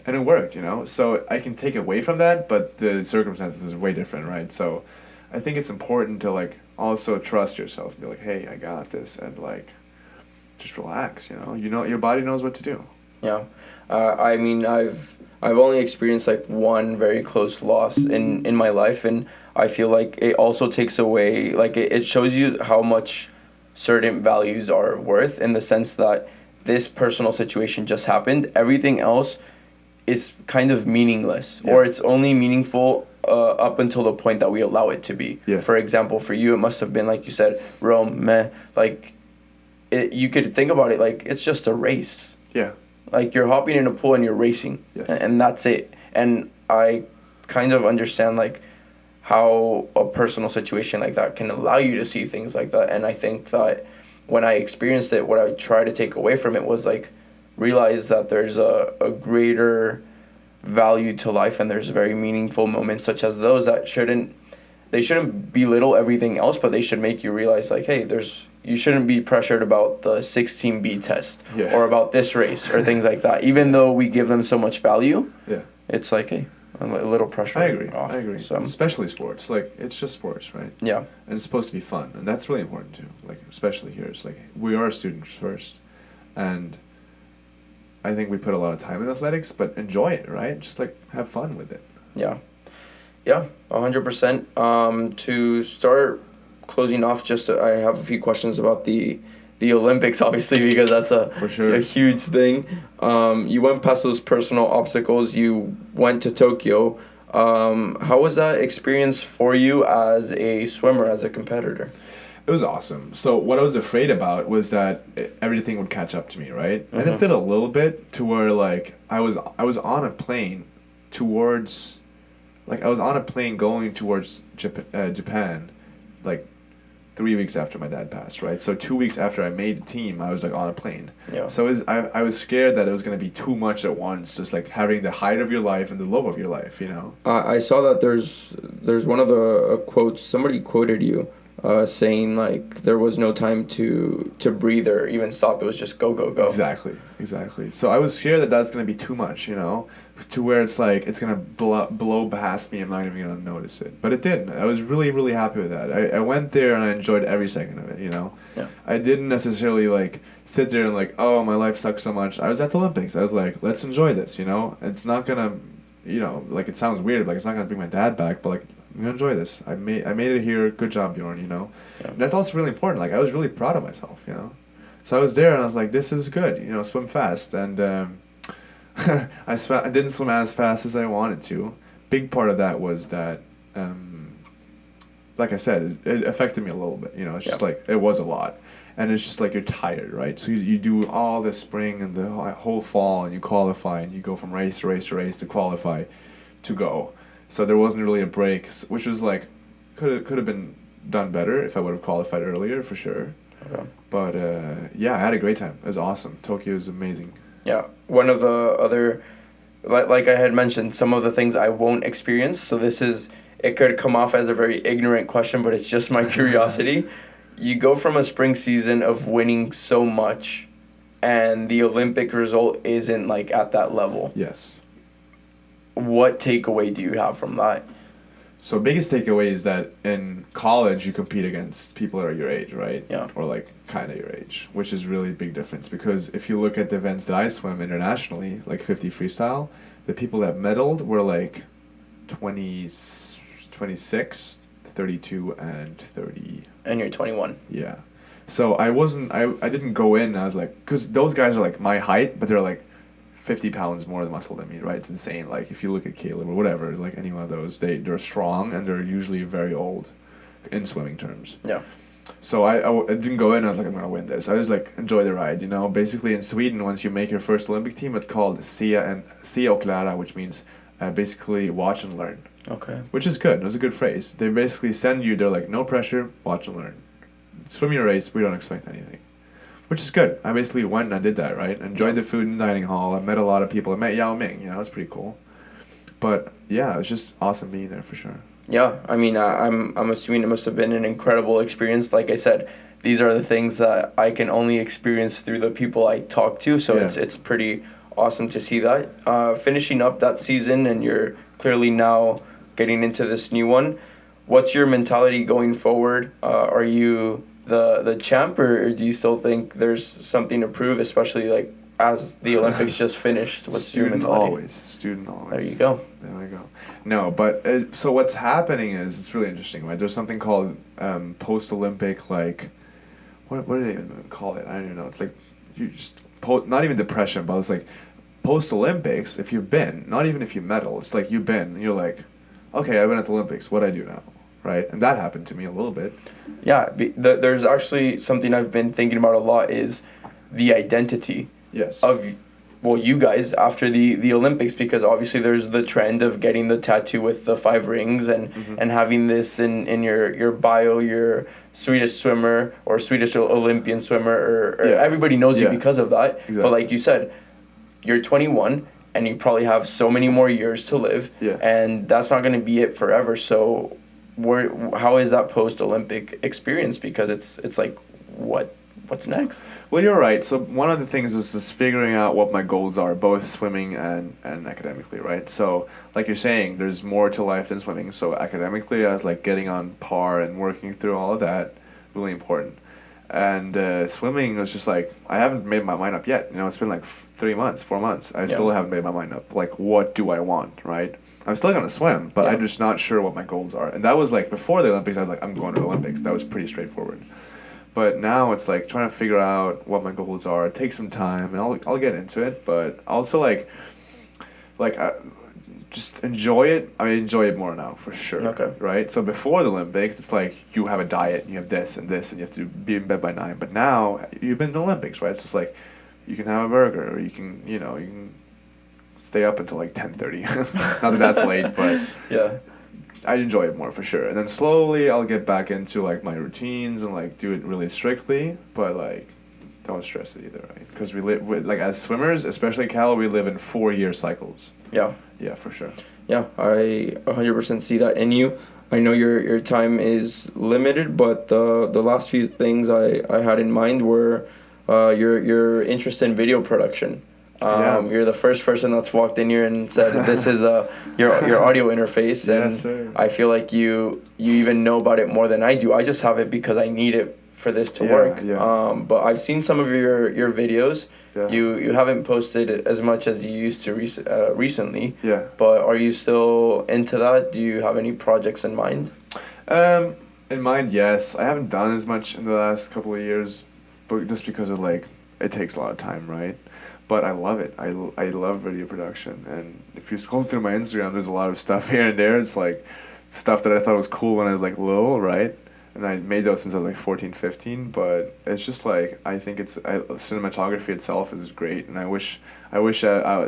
B: And it worked, So I can take away from that, but the circumstances is way different, right? So I think it's important to, like, also trust yourself and be like, hey, I got this, and, like, just relax, your body knows what to do.
A: Yeah. I mean, I've only experienced, like, one very close loss in my life, and I feel like it also takes away, like, it shows you how much certain values are worth, in the sense that this personal situation just happened. Everything else is kind of meaningless,
B: Yeah.
A: or it's only meaningful up until the point that we allow it to be.
B: Yeah.
A: For example, for you, it must have been, like you said, Rome, meh. Like, you could think about it like it's just a race.
B: Yeah.
A: Like, you're hopping in a pool and you're racing.
B: Yes.
A: And that's it. And I kind of understand, like, how a personal situation like that can allow you to see things like that. And I think that when I experienced it, what I tried to take away from it was, like, realize that there's a greater value to life, and there's very meaningful moments such as those that shouldn't belittle everything else, but they should make you realize, like, hey, you shouldn't be pressured about the 16B test
B: Yeah.
A: or about this race or things like that. Even though we give them so much value,
B: Yeah.
A: it's like, hey, a little pressure.
B: I agree.
A: off.
B: I agree.
A: So,
B: Especially sports. Like, it's just sports, right?
A: yeah.
B: And it's supposed to be fun, and that's really important too. Like, especially here, it's like we are students first, and I think we put a lot of time in athletics, but enjoy it, right? Just like have fun with it.
A: Yeah. Yeah, 100%. To start closing off, I have a few questions about the Olympics, obviously, because that's
B: For sure.
A: a huge thing. You went past those personal obstacles. You went to Tokyo. How was that experience for you as a swimmer, as a competitor?
B: It was awesome. So what I was afraid about was that everything would catch up to me, right? And it did a little bit, to where like I was on a plane towards, like I was on a plane going towards Japan, like 3 weeks after my dad passed, right? So 2 weeks after I made the team, I was like on a plane.
A: Yeah.
B: So I was scared that it was gonna be too much at once, just like having the height of your life and the low of your life, you know.
A: I saw that there's one of the quotes, somebody quoted you saying, like, there was no time to breathe or even stop. It was just go, go, go.
B: Exactly. So I was scared that that's gonna be too much, you know, to where it's like it's gonna blow past me. I'm not even gonna notice it, but it didn't. I was really, really happy with that. I went there and I enjoyed every second of it, you know.
A: Yeah.
B: I didn't necessarily like sit there and like, oh, my life sucks so much. I was at the Olympics. I was like, let's enjoy this, you know. It's not gonna, you know, like, it sounds weird, like it's not gonna bring my dad back, but like, I'm gonna enjoy this. I made it here. Good job, Bjorn. You know,
A: Yeah.
B: and that's also really important. Like, I was really proud of myself. You know, so I was there and I was like, this is good. You know, swim fast, and I didn't swim as fast as I wanted to. Big part of that was that, like I said, it affected me a little bit. You know, it's just like it was a lot, and it's just like you're tired, right? So you do all this spring and the whole fall, and you qualify, and you go from race to race to race to qualify, to go. So there wasn't really a break, which was like, could have been done better if I would have qualified earlier, for sure.
A: Okay.
B: But yeah, I had a great time. It was awesome. Tokyo is amazing.
A: Yeah. One of the other, like I had mentioned, some of the things I won't experience. So it could come off as a very ignorant question, but it's just my curiosity. You go from a spring season of winning so much, and the Olympic result isn't like at that level.
B: Yes.
A: What takeaway do you have from that?
B: So biggest takeaway is that in college you compete against people that are your age, right?
A: Yeah.
B: Or like kind of your age, which is really a big difference, because if you look at the events that I swim internationally, like 50 freestyle, the people that medaled were like 26, 32, and 30.
A: And you're 21.
B: Yeah. So I didn't go in, I was like, because those guys are like my height, but they're like 50 pounds more muscle than me, right? It's insane. Like, if you look at Caleb or whatever, like any one of those, they're strong, and they're usually very old in swimming terms.
A: Yeah.
B: So I didn't go in, I was like, I'm going to win this. I was like, enjoy the ride, you know? Basically, in Sweden, once you make your first Olympic team, it's called Se och lära, which means basically watch and learn.
A: Okay.
B: Which is good. It was a good phrase. They basically send you, they're like, no pressure, watch and learn. Swim your race, we don't expect anything. Which is good. I basically went and I did that, right? Enjoyed the food in the dining hall. I met a lot of people. I met Yao Ming, you know, it was pretty cool. But yeah, it was just awesome being there, for sure.
A: Yeah, I mean, I'm assuming it must have been an incredible experience. Like I said, these are the things that I can only experience through the people I talk to, so it's pretty awesome to see that. Finishing up that season, and you're clearly now getting into this new one. What's your mentality going forward? Are you the champ, or do you still think there's something to prove, especially like as the Olympics just finished? What's your mentality?
B: Student always.
A: There you go.
B: There we go. No, but so what's happening is, it's really interesting, right? There's something called post-Olympic, like, what do they even call it? I don't even know. It's like, you just, not even depression, but it's like post-Olympics, if you've been, not even if you medal, it's like you've been, and you're like, okay, I've been at the Olympics, what do I do now, right? And that happened to me a little bit.
A: Yeah, there's actually something I've been thinking about a lot is the identity of, well, you guys after the Olympics, because obviously there's the trend of getting the tattoo with the 5 rings and having this in your bio, your Swedish swimmer or Swedish Olympian swimmer, or everybody knows you because of that. Exactly. But like you said, you're 21 and you probably have so many more years to live, and that's not going to be it forever. So how is that post-Olympic experience? Because it's like, what's next?
B: Well, you're right. So one of the things is just figuring out what my goals are, both swimming and academically, right? So like you're saying, there's more to life than swimming. So academically, I was like getting on par and working through all of that, really important. And swimming was just like, I haven't made my mind up yet. You know, it's been like 3 months, 4 months. I still haven't made my mind up. Like, what do I want, right? I'm still going to swim, but I'm just not sure what my goals are. And that was like, before the Olympics, I was like, I'm going to the Olympics. That was pretty straightforward. But now it's like trying to figure out what my goals are. It takes some time, and I'll get into it. But also just enjoy it. I mean, enjoy it more now for sure.
A: Okay.
B: Right. So before the Olympics, it's like you have a diet, and you have this and this, and you have to be in bed by 9. But now you've been to the Olympics, right? It's just like you can have a burger, or you can stay up until like 10:30. Not that that's late, but I enjoy it more for sure. And then slowly I'll get back into like my routines and like do it really strictly, but like don't stress it either, right? Because we live like as swimmers, especially Cal, we live in 4-year cycles. Yeah, for sure.
A: Yeah, I 100% see that in you. I know your time is limited, but the last few things I had in mind were your interest in video production. You're the first person that's walked in here and said this is your audio interface, and
B: sir.
A: I feel like you even know about it more than I do. I just have it because I need it for this to work. But I've seen some of your videos. You haven't posted as much as you used to recently. But are you still into that? Do you have any projects in mind?
B: In mind, yes. I haven't done as much in the last couple of years, but just because of like it takes a lot of time, right? But I love it. I love video production. And if you scroll through my Instagram, there's a lot of stuff here and there. It's like stuff that I thought was cool when I was like little, right? And I made those since I was like 14, 15. But it's just like, I think cinematography itself is great. And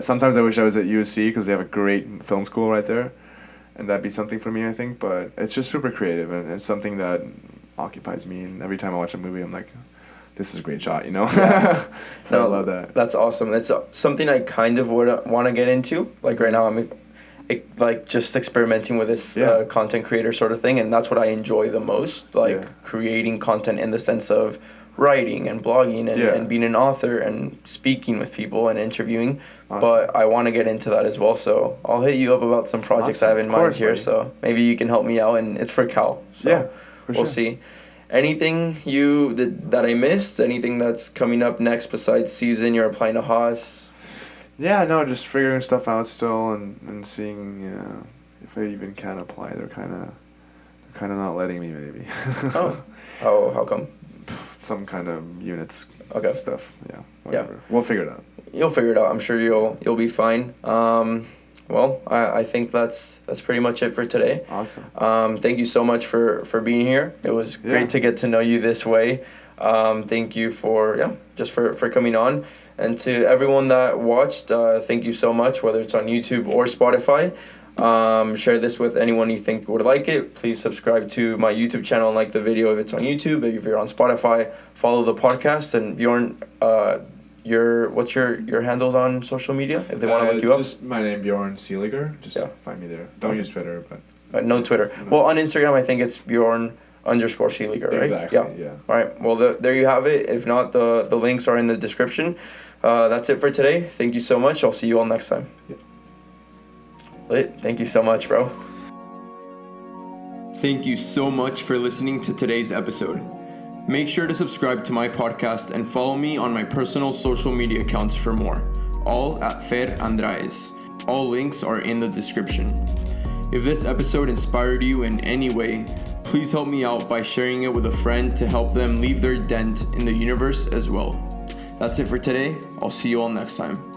B: sometimes I wish I was at UC because they have a great film school right there. And that'd be something for me, I think. But it's just super creative. And it's something that occupies me. And every time I watch a movie, I'm like, this is a great shot, So I love that.
A: That's awesome. That's something I kind of would want to get into. Like right now, I'm like just experimenting with this content creator sort of thing, and that's what I enjoy the most. Like creating content in the sense of writing and blogging and being an author and speaking with people and interviewing. Awesome. But I want to get into that as well. So I'll hit you up about some projects I have in mind here. Buddy. So maybe you can help me out, and it's for Cal. So we'll see. Anything that I missed? Anything that's coming up next besides season? You're applying to Haas?
B: Yeah, no, just figuring stuff out still and seeing if I even can apply. They're kind of not letting me maybe.
A: How come?
B: Some kind of units stuff. Yeah, whatever.
A: Yeah.
B: We'll figure it out.
A: You'll figure it out. I'm sure you'll be fine. Well, I think that's pretty much it for today.
B: Awesome.
A: Thank you so much for being here. It was great to get to know you this way. Thank you for coming on. And to everyone that watched, thank you so much, whether it's on YouTube or Spotify. Share this with anyone you think would like it. Please subscribe to my YouTube channel and like the video if it's on YouTube. If you're on Spotify, follow the podcast. And Bjorn, what's your handles on social media if they want to look you up?
B: Just my name, Björn Seeliger. Just find me there. Don't use Twitter, but
A: no Twitter. No. Well, on Instagram, I think it's Bjorn_Seeliger, right?
B: Exactly. Yeah.
A: All right. Well, there you have it. If not, the links are in the description. That's it for today. Thank you so much. I'll see you all next time.
B: Yeah.
A: Lit. Thank you so much, bro. Thank you so much for listening to today's episode. Make sure to subscribe to my podcast and follow me on my personal social media accounts for more, all at Fer Andraes. All links are in the description. If this episode inspired you in any way, please help me out by sharing it with a friend to help them leave their dent in the universe as well. That's it for today. I'll see you all next time.